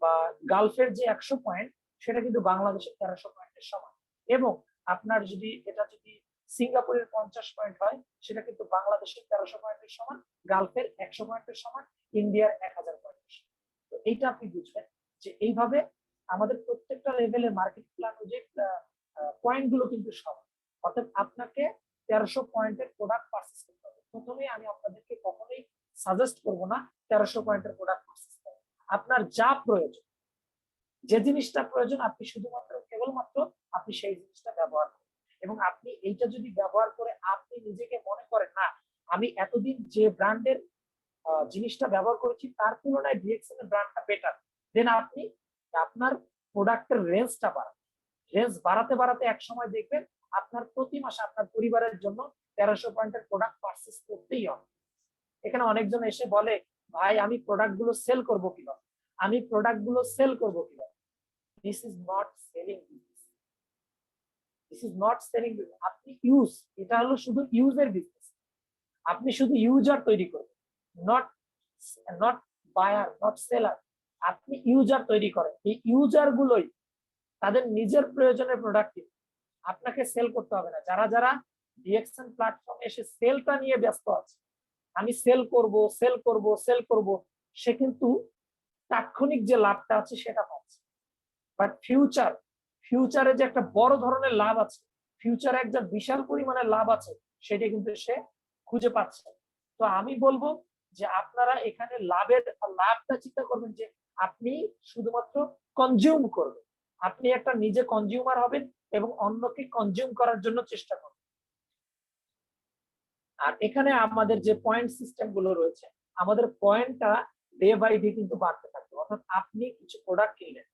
S2: বা গালফের যে 100 পয়েন্ট সেটা কিন্তু বাংলাদেশের 1300 পয়েন্টের সমান। এবং আপনার যদি এটা যদি সিঙ্গাপুরের 50 পয়েন্ট হয় সেটা কিন্তু বাংলাদেশের 1300 পয়েন্টের সমান, গালফের 100 পয়েন্টের সমান, ইন্ডিয়ার 1000 পয়েন্টের সমান। তো এইটা আপনি বুঝবেন যে এইভাবে আমাদের প্রত্যেকটা লেভেলের মার্কেট প্ল্যান অনুযায়ী পয়েন্ট গুলো কিন্তু সমান। অর্থাৎ আপনাকে 1300 পয়েন্টের প্রোডাক্ট পারচেজ করতে হবে। প্রথমে আমি আপনাদেরকে কখনোই সাজেস্ট করবো না 1300 পয়েন্টের প্রোডাক্ট পারচেজ করতে। আপনার যা প্রয়োজন, যে জিনিসটা প্রয়োজন আপনি শুধুমাত্র কেবলমাত্র আপনি সেই জিনিসটা ব্যবহার করুন। এবং আপনি এইটা যদি ব্যবহার করে আপনি নিজেকে মনে করেন না আমি এতদিন যে ব্র্যান্ডের জিনিসটা ব্যবহার করেছি তার তুলনায় ডিএক্সএন এর ব্র্যান্ডটা বেটার, দেন আপনি আপনার প্রোডাক্টের রেঞ্জটা বাড়ান। রেঞ্জ বাড়াতে বাড়াতে এক সময় দেখবেন আপনার প্রতি মাসে আপনার পরিবারের জন্য 1300 পয়েন্টের প্রোডাক্ট পারচেজ করতেই হবে। এখানে অনেকজন এসে বলে ভাই আমি প্রোডাক্ট গুলো সেল করবো কিভাবে, আমি প্রোডাক্ট গুলো সেল করবো কিভাবে। This is not selling business, this is not selling business. আপনি ইউজ, এটা হলো শুধু ইউজের বিজনেস। আপনি শুধু ইউজার তৈরি করবেন, not not buyer, not seller. আপনি ইউজার তৈরি করেন, এই ইউজার গুলোই তাদের নিজের প্রয়োজনের প্রোডাক্ট আপনাকে সেল করতে হবে না। যারা যারা ডিএক্সএন প্ল্যাটফর্মে এসে সেলটা নিয়ে ব্যস্ত আছে, আমি সেল করব সেল করব সেল করব, সে কিন্তু তাৎক্ষণিক যে লাভটা আছে সেটা পাচ্ছে। বাট ফিউচারে যে একটা বড় ধরনের লাভ আছে, ফিউচারে একটা বিশাল পরিমাণের লাভ আছে, সেটা কিন্তু সে খুঁজে পাচ্ছে। তো আমি বলবো যে আপনারা এখানে লাভটা চিন্তা করবেন যে আপনি শুধুমাত্র কনজিউম করবেন, আপনি একটা নিজে কনজিউমার হবেন এবং অন্যকে কনজিউম করার জন্য চেষ্টা করবেন। আর এখানে আমাদের যে পয়েন্ট সিস্টেম গুলো রয়েছে, আমাদের পয়েন্টটা ডে বাই ডে কিন্তু বাড়তে থাকবে। অর্থাৎ আপনি কিছু প্রোডাক্ট কিনলেন,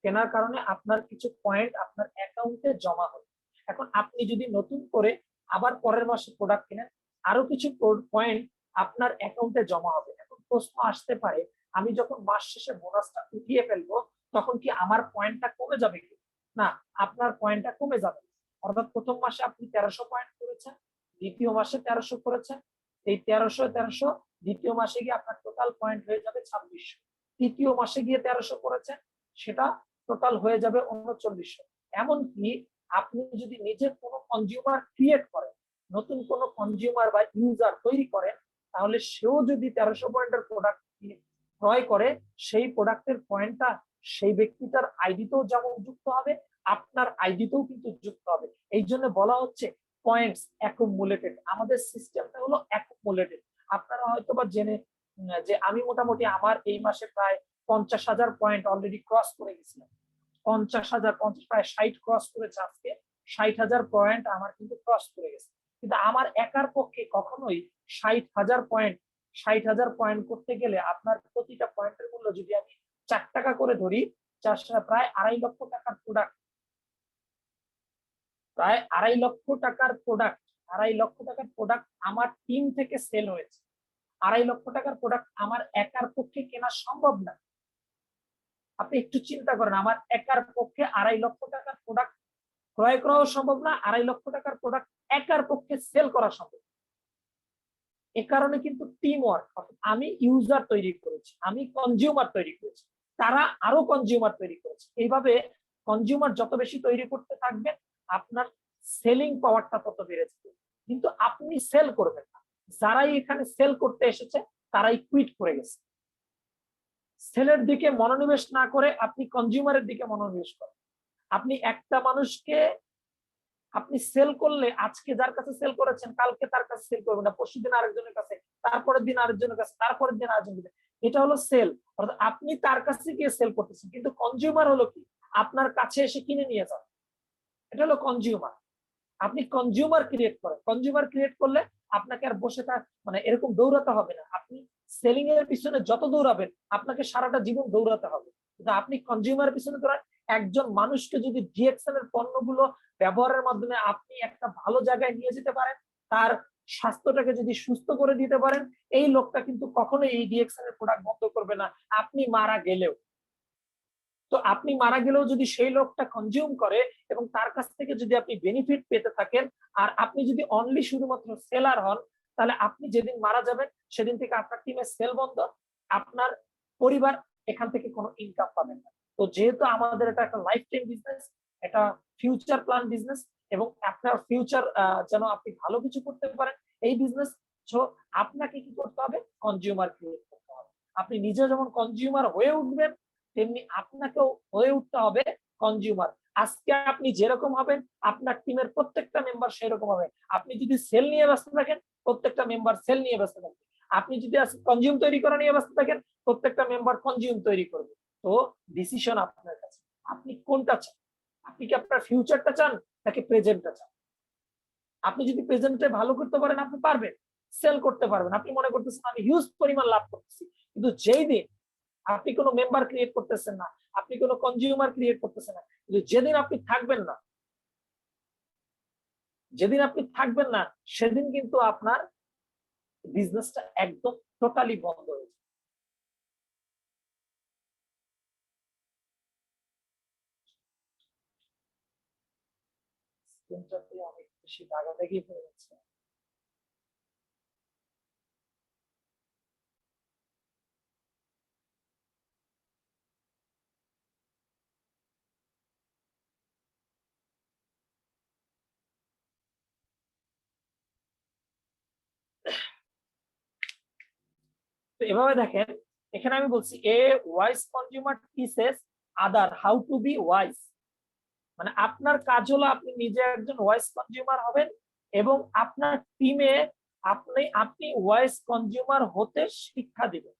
S2: কেনার কারণে আপনার কিছু পয়েন্ট আপনার অ্যাকাউন্টে জমা হবে। এখন আপনি যদি নতুন করে আবার পরের মাসে প্রোডাক্ট কিনেন, আরো কিছু পয়েন্ট আপনার অ্যাকাউন্টে জমা হবে। এখন প্রশ্ন আসতে পারে আমি যখন মাস শেষে বোনাসটা উঠিয়ে ফেলবো তখন কি আমার পয়েন্টটা কমে যাবে কি? না, আপনার পয়েন্টটা কমে যাবে। অর্থাৎ প্রথম মাসে আপনি 1300 পয়েন্ট করেছেন, দ্বিতীয় মাসে 1300 করেছেন, এই 1300 দ্বিতীয় মাসে গিয়ে আপনার টোটাল পয়েন্ট হয়ে যাবে 2600। তৃতীয় মাসে গিয়ে 1300 করেছেন, সেটা টোটাল হয়ে যাবে 3900। এমনকি আপনি যদি নিজের কোনো কনজিউমার ক্রিয়েট করেন, নতুন কোনো কনজিউমার বা ইউজার তৈরি করেন, তাহলে সেও যদি 1300 পয়েন্টের প্রোডাক্ট ক্রয় করে, সেই প্রোডাক্টের পয়েন্টটা সেই ব্যক্তিটার আইডিতেও যেমন যুক্ত হবে, আপনার আইডিতেও কিন্তু যুক্ত হবে। এই জন্য বলা হচ্ছে পয়েন্টস অ্যাকুমুলেটেড। আমাদের সিস্টেমটা হলো অ্যাকুমুলেটেড। আপনারা হয়তো বা জেনে যে আমি মোটামুটি আমার এই মাসে প্রায় 50,000 পয়েন্ট অলরেডি ক্রস করে গেছিলাম। 50,000 প্রায় 60 ক্রস করেছে আজকে। 60,000 পয়েন্ট আমার কিন্তু ক্রস করে গেছে। কিন্তু আমার একার পক্ষে কখনোই 60,000 পয়েন্ট করতে গেলে আপনার প্রতিটা পয়েন্টের মূল্য যদি আমি 4 টাকা করে ধরি, প্রায় 2.5 লক্ষ টাকার প্রোডাক্ট, প্রায় 2.5 লক্ষ টাকার প্রোডাক্ট, 2.5 লক্ষ টাকার প্রোডাক্ট আমার টিম থেকে সেল হয়েছে। 2.5 লক্ষ টাকার প্রোডাক্ট আমার একার পক্ষে কেনা সম্ভব না। আপনি একটু চিন্তা করেন, আমার একার পক্ষে 2.5 লক্ষ টাকার প্রোডাক্ট ক্রয় করাও সম্ভব না, 2.5 লক্ষ টাকার প্রোডাক্ট একার পক্ষে সেল করা সম্ভব। এ কারণে কিন্তু টিম ওয়ার্ক, আমি ইউজার তৈরি করেছি, আমি কনজিউমার তৈরি করেছি, তারা আরো কনজিউমার তৈরি করেছে। এইভাবে কনজিউমার যত বেশি তৈরি করতে থাকবেন, আপনার সেলিং পাওয়ারটা তত বেড়ে যাবে। কিন্তু আপনি সেল করবেন না। যারাই এখানে সেল করতে এসেছে তারাই কুইট করে গেছে। সেলের দিকে মনোনিবেশ না করে আপনি কনজিউমারের দিকে মনোনিবেশ করেন। আপনি একটা মানুষকে আপনি সেল করলে আজকে যার কাছে সেল করেছেন কালকে তার কাছে সেল করবেন না, পরশুদিন আরেকজনের কাছে, তারপরের দিন আরেকজনের কাছে, তারপরের দিন আরেকজনের কাছে। এটা হলো সেল, অর্থাৎ আপনি তার কাছে গিয়ে সেল করতেছেন। কিন্তু কনজিউমার হলো কি, আপনার কাছে এসে কিনে নিয়ে যান। এটা হলো কনজিউমার। আপনি কনজিউমার ক্রিয়েট করেন। কনজিউমার ক্রিয়েট করলে আপনাকে আর বসে থাক মানে এরকম দৌড়াতে হবে না। আপনি সেলিং এর পিছনে যত দৌড়াবেন আপনাকে সারাটা জীবন দৌড়াতে হবে। কিন্তু আপনি কনজিউমার পিছনে দৌড়ান। একজন মানুষকে যদি ডিএক্সএল এর পণ্যগুলো ব্যবহারের মাধ্যমে আপনি একটা ভালো জায়গায় নিয়ে যেতে পারেন, তার স্বাস্থ্যটাকে যদি সুস্থ করে দিতে পারেন, এই লোকটা কিন্তু কখনোই এই ডিএক্সএল এর প্রোডাক্ট বন্ধ করবে না, আপনি মারা গেলেও। তো আপনি মারা গেলেও যদি সেই লোকটা কনজিউম করে এবং তার কাছ থেকে যদি আপনি বেনিফিট পেতে থাকেন, আর আপনি যদি অনলি শুধুমাত্র সেলার হন, তাহলে আপনি যেদিন মারা যাবেন সেদিন থেকে আপনার টিমের সেল বন্ধ, আপনার পরিবার এখান থেকে কোনো ইনকাম পাবেন না। তো যেহেতু আমাদের এটা একটা লাইফ টাইম বিজনেস, এটা ফিউচার প্ল্যান বিজনেস, এবং আপনার ফিউচার যেন আপনি ভালো কিছু করতে পারেন এই বিজনেস, সো আপনাকে কি করতে হবে, কনজিউমার ক্রিয়েট করতে হবে। আপনি নিজে যেমন কনজিউমার হয়ে উঠবেন, তেমনি আপনাকেও হয়ে উঠতে হবে কনজিউমার। আজকে আপনি যেরকম হবেন আপনার টিমের প্রত্যেকটা মেম্বার সেরকম হবে। আপনি যদি সেল নিয়ে ব্যস্ত থাকেন প্রত্যেকটা মেম্বার সেল নিয়ে ব্যস্ত থাকবে। আপনি যদি কনজিউম তৈরি করা নিয়ে ব্যস্ত থাকেন প্রত্যেকটা মেম্বার কনজিউম তৈরি করবে। তো ডিসিশন আপনার কাছে, আপনি কোনটা চান? আপনি কি আপনার ফিউচারটা চান নাকি প্রেজেন্টটা চান? আপনি যদি প্রেজেন্টে ভালো করতে পারেন আপনি পারবেন, সেল করতে পারবেন। আপনি মনে করতেছেন আমি হিউজ পরিমাণ লাভ করতেছি, কিন্তু যেই দিন আপনি কোনো মেম্বার ক্রিয়েট করতেছেন না, আপনি কোনো কনজিউমার ক্রিয়েট করতেছেন না, কিন্তু যেদিন আপনি থাকবেন না, যেদিন আপনি থাকবেন না সেদিন কিন্তু আপনার বিজনেসটা একদম টোটালি বন্ধ হয়ে যাবে। স্ক্রিনটাতে অনেক বেশি দাগাদাগি হয়ে যাচ্ছে। তো এভাবে দেখেন, এখানে আমি বলছি a wise consumer teaches other how to B wise. মানে আপনার কাজ হলো আপনি নিজে একজন ওয়াইজ কনজিউমার হবেন এবং আপনার টিমে আপনি ওয়াইজ কনজিউমার হতে শিক্ষা দিবেন।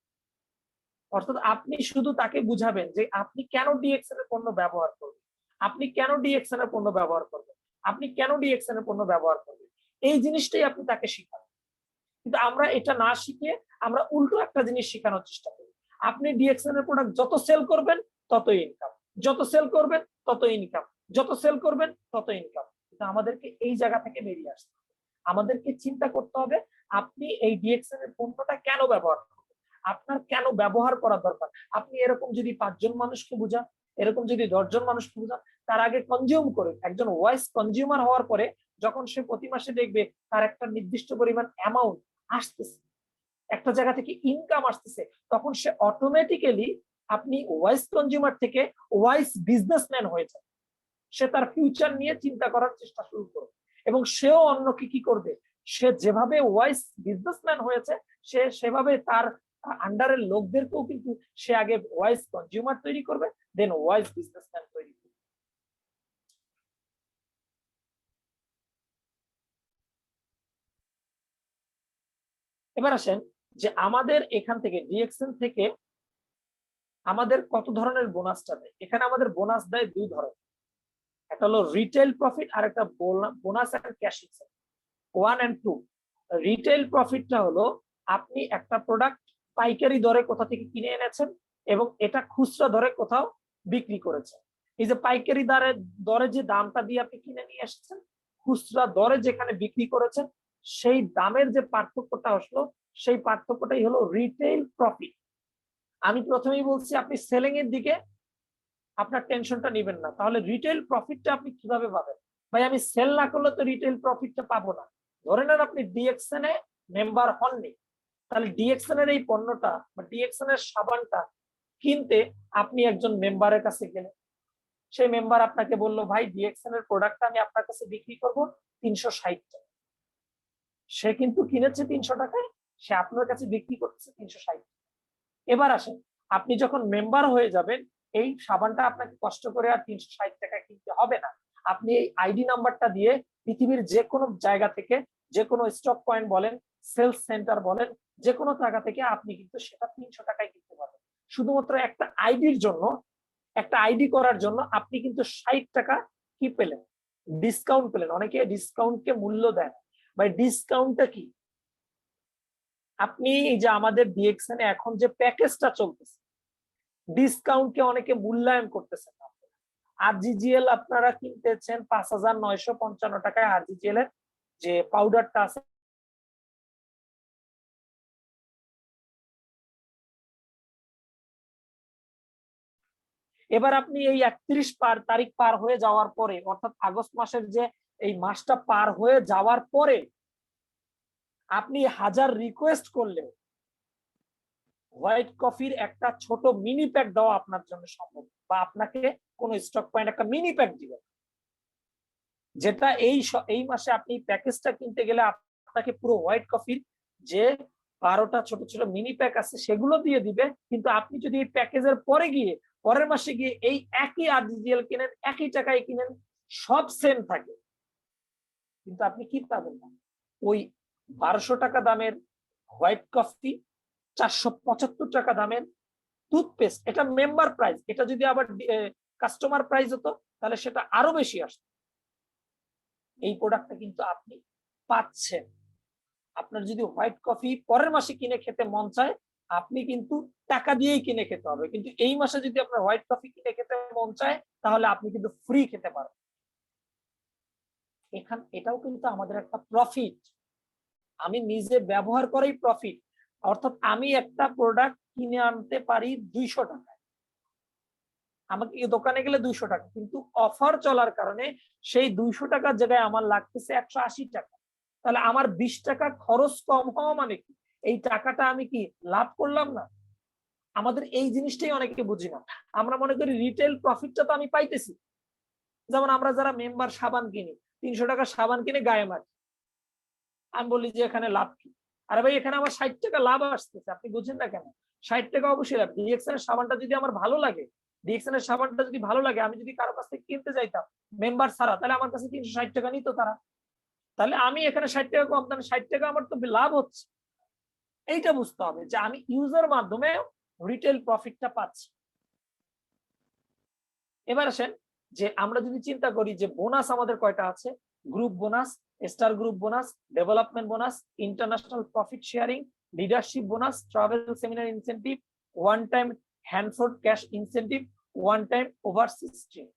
S2: অর্থাৎ আপনি শুধু তাকে বুঝাবেন যে আপনি কেন ডিএক্সএল এর পণ্য ব্যবহার করবেন, আপনি কেন ডিএক্সএল এর পণ্য ব্যবহার করবেন, আপনি কেন ডিএক্সএল এর পণ্য ব্যবহার করবেন, এই জিনিসটাই আপনি তাকে শিখাবেন। কিন্তু আমরা এটা না শিখিয়ে আমরা উল্টো একটা জিনিস শেখানোর চেষ্টা করি। আপনি ডিএক্সএল এর প্রোডাক্ট যত সেল করবেন তত ইনকাম, যত সেল করবেন তত ইনকাম, যত সেল করবেন তত ইনকাম। কিন্তু আমাদেরকে এই জায়গা থেকে বেরিয়ে আসতে হবে। আমাদেরকে চিন্তা করতে হবে আপনি এই ডিএক্সএল এর পণ্যটা কেন ব্যবহার করবেন, আপনার কেন ব্যবহার করা দরকার। আপনি এরকম যদি 5 জন মানুষকে বুঝান, এরকম যদি 10 জন মানুষকে বুঝান, তার আগে কনজিউম করে একজন ওয়াইজ কনজিউমার হওয়ার পরে যখন সে প্রতি মাসে দেখবে তার একটা নির্দিষ্ট পরিমাণ অ্যামাউন্ট আসতেছে, একটা জায়গা থেকে ইনকাম আসতেছে, তখন সে অটোমেটিক্যালি আপনি ওয়াইজ কনজিউমার থেকে ওয়াইজ বিজনেসম্যান হয়ে যাবে। সে তার ফিউচার নিয়ে চিন্তা করার চেষ্টা শুরু করবে এবং সেও অন্যকে কি করবে, সে যেভাবে ওয়াইজ বিজনেসম্যান হয়েছে সে সেভাবে তার আন্ডারের লোকদেরকেও কিন্তু সে আগে ওয়াইজ কনজিউমার তৈরি করবে, দেন ওয়াইজ বিজনেসম্যান তৈরি করবে। এবার আসেন যে আমাদের এখান থেকে ডিএক্সএন থেকে আমাদের কত ধরনের বোনাসটা দেয়। এখানে আমাদের বোনাস দেয় দুই ধরনের, একটা হলো রিটেল প্রফিট আর একটা bonus and cash incentive 1 and 2। Retail প্রফিটটা হলো আপনি একটা প্রোডাক্ট পাইকারি দরে কোথা থেকে কিনে এনেছেন এবং এটা খুচরা দরে কোথাও বিক্রি করেছেন। এই যে পাইকারি দরে যে দামটা দিয়ে আপনি কিনে নিয়ে এসেছেন, খুচরা দরে যেখানে বিক্রি করেছেন সেই দামের যে পার্থক্যটা আসলো, সেই পার্থক্যটাই হলো রিটেল প্রফিট। আমি প্রথমেই বলছি আপনি সেলিং এর দিকে আপনার টেনশনটা নেবেন না, তাহলে রিটেল প্রফিটটা আপনি কিভাবে পাবেন? ভাই আমি সেল না করলে তো রিটেল প্রফিটটা পাবো না। ধরে নেন আপনি ডিএক্সএন এ মেম্বার হননি, তাহলে ডিএক্সএন এর এই পণ্যটা বা ডিএক্সএন এর সাবানটা কিনতে আপনি একজন মেম্বারের কাছে গেলেন, সেই মেম্বার আপনাকে বললো ভাই ডিএক্সএন এর প্রোডাক্টটা আমি আপনার কাছে বিক্রি করব 360 টাকা। সে কিন্তু কিনেছে 300 টাকায়, সে আপনার কাছে বিক্রি করতেছে 360। এবার আসেন, আপনি যখন মেম্বার হয়ে যাবেন এই সাবানটা আপনাকে কষ্ট করে আর 360 টাকায় কিনতে হবে না। আপনি এই আইডি নাম্বারটা দিয়ে পৃথিবীর যে কোনো জায়গা থেকে, যে কোনো স্টক পয়েন্ট বলেন, সেলস সেন্টার বলেন, যে কোনো জায়গা থেকে আপনি কিন্তু সেটা 300 টাকায় কিনতে পারবেন। শুধুমাত্র একটা আইডির জন্য, একটা আইডি করার জন্য আপনি কিন্তু 60 টাকা কি পেলেন? ডিসকাউন্ট পেলেন। অনেকে ডিসকাউন্টকে মূল্য দেন, ভাই ডিসকাউন্টটা কি? আপনি এই যে আমাদের ডিএক্সএন এ এখন যে প্যাকেজটা চলতেছে, ডিসকাউন্টকে অনেকে মূল্যায়ন করতেছেন না। আরজিজিএল আপনারা কিনতেছেন 5,955 টাকায়, আরজিজিএল এর যে পাউডারটা আছে এবার আপনি এই 31 তারিখ পার হয়ে যাওয়ার পরে, অর্থাৎ আগস্ট মাসের যে এই মাসটা পার হয়ে যাওয়ার পরে আপনি 1000 রিকোয়েস্ট করলেও হোয়াইট কফির একটা ছোট মিনি প্যাক দেওয়া আপনার জন্য সম্ভব, বা আপনাকে কোন স্টক পয়েন্ট একটা মিনি প্যাক দিবে, যেটা এই মাসে আপনি প্যাকেজটা কিনতে গেলে আপনাকে পুরো হোয়াইট কফির যে 12টা ছোট ছোট মিনি প্যাক আছে সেগুলো দিয়ে দিবে। কিন্তু আপনি যদি এই প্যাকেজের পরে গিয়ে পরের মাসে গিয়ে এই একই আরজিজিএল কিনেন, একই টাকায় কিনেন, সব সেম থাকে, কিন্তু আপনি কি পাবেন না? ওই 1200 টাকা দামের হোয়াইট কফি, 475 টাকা দামের টুথপেস্ট, এটা মেম্বার প্রাইস। এটা যদি আবার কাস্টমার প্রাইস হতো তাহলে সেটা আরো বেশি আসতো। এই প্রোডাক্টটা কিন্তু আপনি পাচ্ছেন। আপনার যদি হোয়াইট কফি পরের মাসে কিনে খেতে মন চায়, আপনি কিন্তু টাকা দিয়েই কিনে খেতে হবে, কিন্তু এই মাসে যদি আপনার হোয়াইট কফি কিনে খেতে মন চায় তাহলে আপনি কিন্তু ফ্রি খেতে পারবেন। এটাও কিন্তু আমাদের একটা প্রফিট, আমি নিজে ব্যবহার করেই প্রফিট। অর্থাৎ আমি একটা প্রোডাক্ট কিনে আনতে পারি 200 টাকায়, আমাকে দোকানে গেলে 200 টাকা, কিন্তু অফার চলার কারণে সেই 200 টাকার জায়গায় আমার লাগতেছে 180 টাকা। তাহলে আমার 20 টাকা খরচ কম হওয়া মানে কি? এই টাকাটা আমি কি লাভ করলাম না? আমাদের এই জিনিসটাই অনেকে বুঝি না। আমরা মনে করি রিটেল প্রফিটটা তো আমি পাইতেছি। যেমন আমরা যারা মেম্বার সাবান কিনি, 300 টাকা সাবান কিনে গায়ে মারি, আমি বলি যে এখানে লাভ কি? আরে ভাই এখানে আমার 60 টাকা লাভ আসতেছে, আপনি বুঝেন না কেন? 60 টাকা অবশ্যই লাভ। ডিএক্সএন এর সাবানটা যদি আমার ভালো লাগে, ডিএক্সএন এর সাবানটা যদি ভালো লাগে, আমি যদি কারো কাছ থেকে কিনতে যাইতাম মেম্বার ছাড়া, তাহলে আমার কাছে 360 টাকা নিত তারা। তাহলে আমি এখানে 60 টাকা কম দামে 60 টাকা আমার তো লাভ হচ্ছে। এইটা বুঝতে হবে যে আমি ইউজার মাধ্যমে রিটেল প্রফিটটা পাচ্ছি। এবার আসেন যে আমরা যদি চিন্তা করি যে বোনাস আমাদের কয়টা আছে, group bonus, star group bonus, development bonus, international profit sharing, leadership bonus, travel seminar incentive, one time handford cash incentive, one time overseas trip.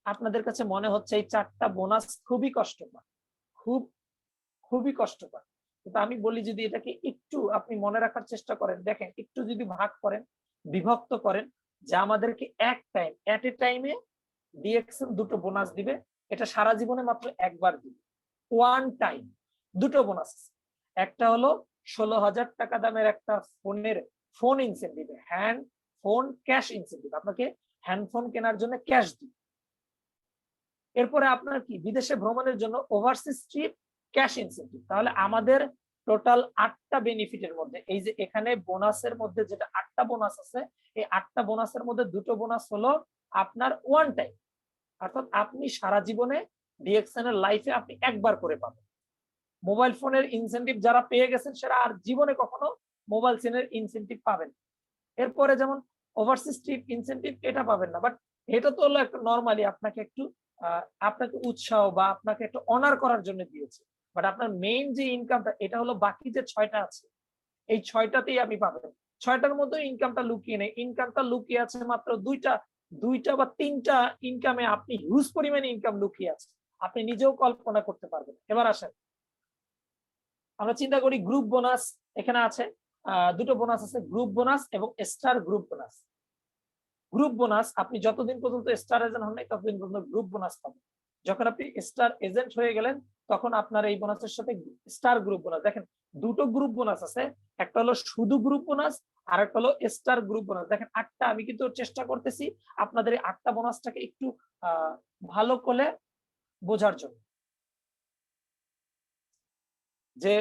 S2: আপনাদের কাছে মনে হচ্ছে এই 4টা বোনাস খুবই কষ্টকর, খুবই কষ্টকর, কিন্তু আমি বলি যদি এটাকে একটু আপনি মনে রাখার চেষ্টা করেন, দেখেন একটু যদি ভাগ করেন, বিভক্ত করেন, যে আমাদেরকে এট এ টাইমে ডিএক্সএন 2টো বোনাস দিবে, এটা সারা জীবনে মাত্র একবার দিবে, ওয়ান টাইম 2টো বোনাস। একটা হলো 16,000 টাকা দামের একটা phone incentive, hand phone cash incentive, আপনাকে হ্যান্ড ফোন কেনার জন্য ক্যাশ দিবে। এরপরে আপনার কি বিদেশে ভ্রমণের জন্য ওভারসিজ ট্রিপ ক্যাশ ইনসেন্টিভ। তাহলে আমাদের টোটাল 8টা বেনিফিটের মধ্যে এই যে এখানে বোনাসের মধ্যে যেটা 8টা বোনাস আছে, এই 8টা বোনাসের মধ্যে 2টো বোনাস হলো আপনার ওয়ান টাইম, অর্থাৎ আপনি সারা জীবনে ডিএক্সএন এর লাইফে আপনি একবার করে পাবেন। মোবাইল ফোনের ইনসেনটিভ যারা পেয়ে গেছেন সেটা আর জীবনে কখনো মোবাইল ফোনের ইনসেনটিভ পাবেন না। এরপরে যেমন ওভারসিজ ট্রিপ ইনসেনটিভ এটা পাবেন না, বাট এটা তো হলো একটা নরমালি আপনাকে একটু আপনাকে উৎসাহ বা আপনাকে একটু অনার করার জন্য দিয়েছে। বাট আপনার মেইন যে ইনকামটা এটা হলো বাকি যে 6টা আছে এই 6টাতেই আপনি পাবেন। 6টার মধ্যে ইনকামটা লুকিয়ে নেই, ইনকামটা লুকিয়ে আছে মাত্র দুইটা বা 3টা ইনকামে আপনি হিউজ পরিমাণে ইনকাম লুকিয়ে আছে, আপনি নিজেও কল্পনা করতে পারবেন। এবার আসেন আমরা চিন্তা করি গ্রুপ বোনাস এখানে আছে, দুটো বোনাস আছে, গ্রুপ বোনাস এবং star group bonus. Group bonus আপনি যতদিন পর্যন্ত স্টার এজেন্ট হন নাই ততদিন পর্যন্ত গ্রুপ বোনাস পাবেন। যখন আপনি স্টার এজেন্ট হয়ে গেলেন তখন আপনার এই বোনাসের সাথে স্টার গ্রুপ বোনাস, দেখেন দুটো গ্রুপ বোনাস আছে, একটা হলো শুধু গ্রুপ বোনাস আর একটা হলো স্টার গ্রুপ বোনাস। দেখেন 8টা, আমি কিন্তু চেষ্টা করতেছি আপনাদের এই 8টা বোনাসটাকে একটু ভালো করে বোঝার জন্য, যে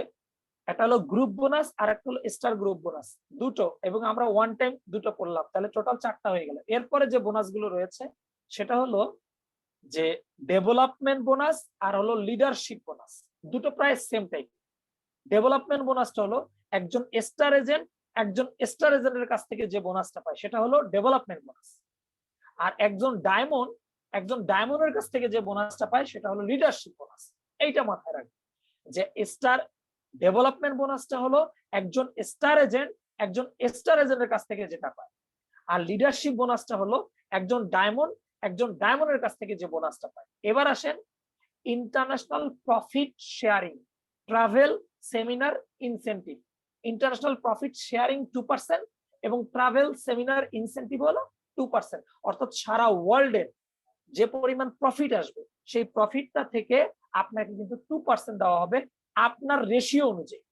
S2: একটা হলো গ্রুপ বোনাস আর একটা হলো স্টার গ্রুপ বোনাস দুটো, এবং আমরা ওয়ান টাইম দুটো করলাম, তাহলে টোটাল 4টা হয়ে গেল। এরপরে যে বোনাস গুলো রয়েছে সেটা হলো যে ডেভেলপমেন্ট বোনাস আর হলো লিডারশিপ বোনাস, দুটো প্রায় সেম টাইপ। ডেভেলপমেন্ট বোনাসটা হলো একজন স্টার এজেন্টের কাছ থেকে যে বোনাসটা পায় সেটা হলো ডেভেলপমেন্ট বোনাস, আর একজন ডায়মন্ডের কাছ থেকে যে বোনাসটা পায় সেটা হলো লিডারশিপ বোনাস। এইটা মাথায় রাখবেন যে ডেভেলপমেন্ট বোনাসটা হলো একজন স্টার এজেন্টের কাছ থেকে যেটা পায়, আর লিডারশিপ বোনাসটা হলো একজন ডায়মন্ডের কাছ থেকে যে বোনাসটা পায়। এবার আসেন international profit sharing travel seminar incentive. International profit sharing 2% এবং ট্রাভেল সেমিনার ইনসেনটিভ হলো 2%। অর্থাৎ সারা ওয়ার্ল্ডের যে পরিমাণ প্রফিট আসবে সেই প্রফিটটা থেকে আপনাকে কিন্তু 2% দেওয়া হবে আপনার রেশিও অনুযায়ী।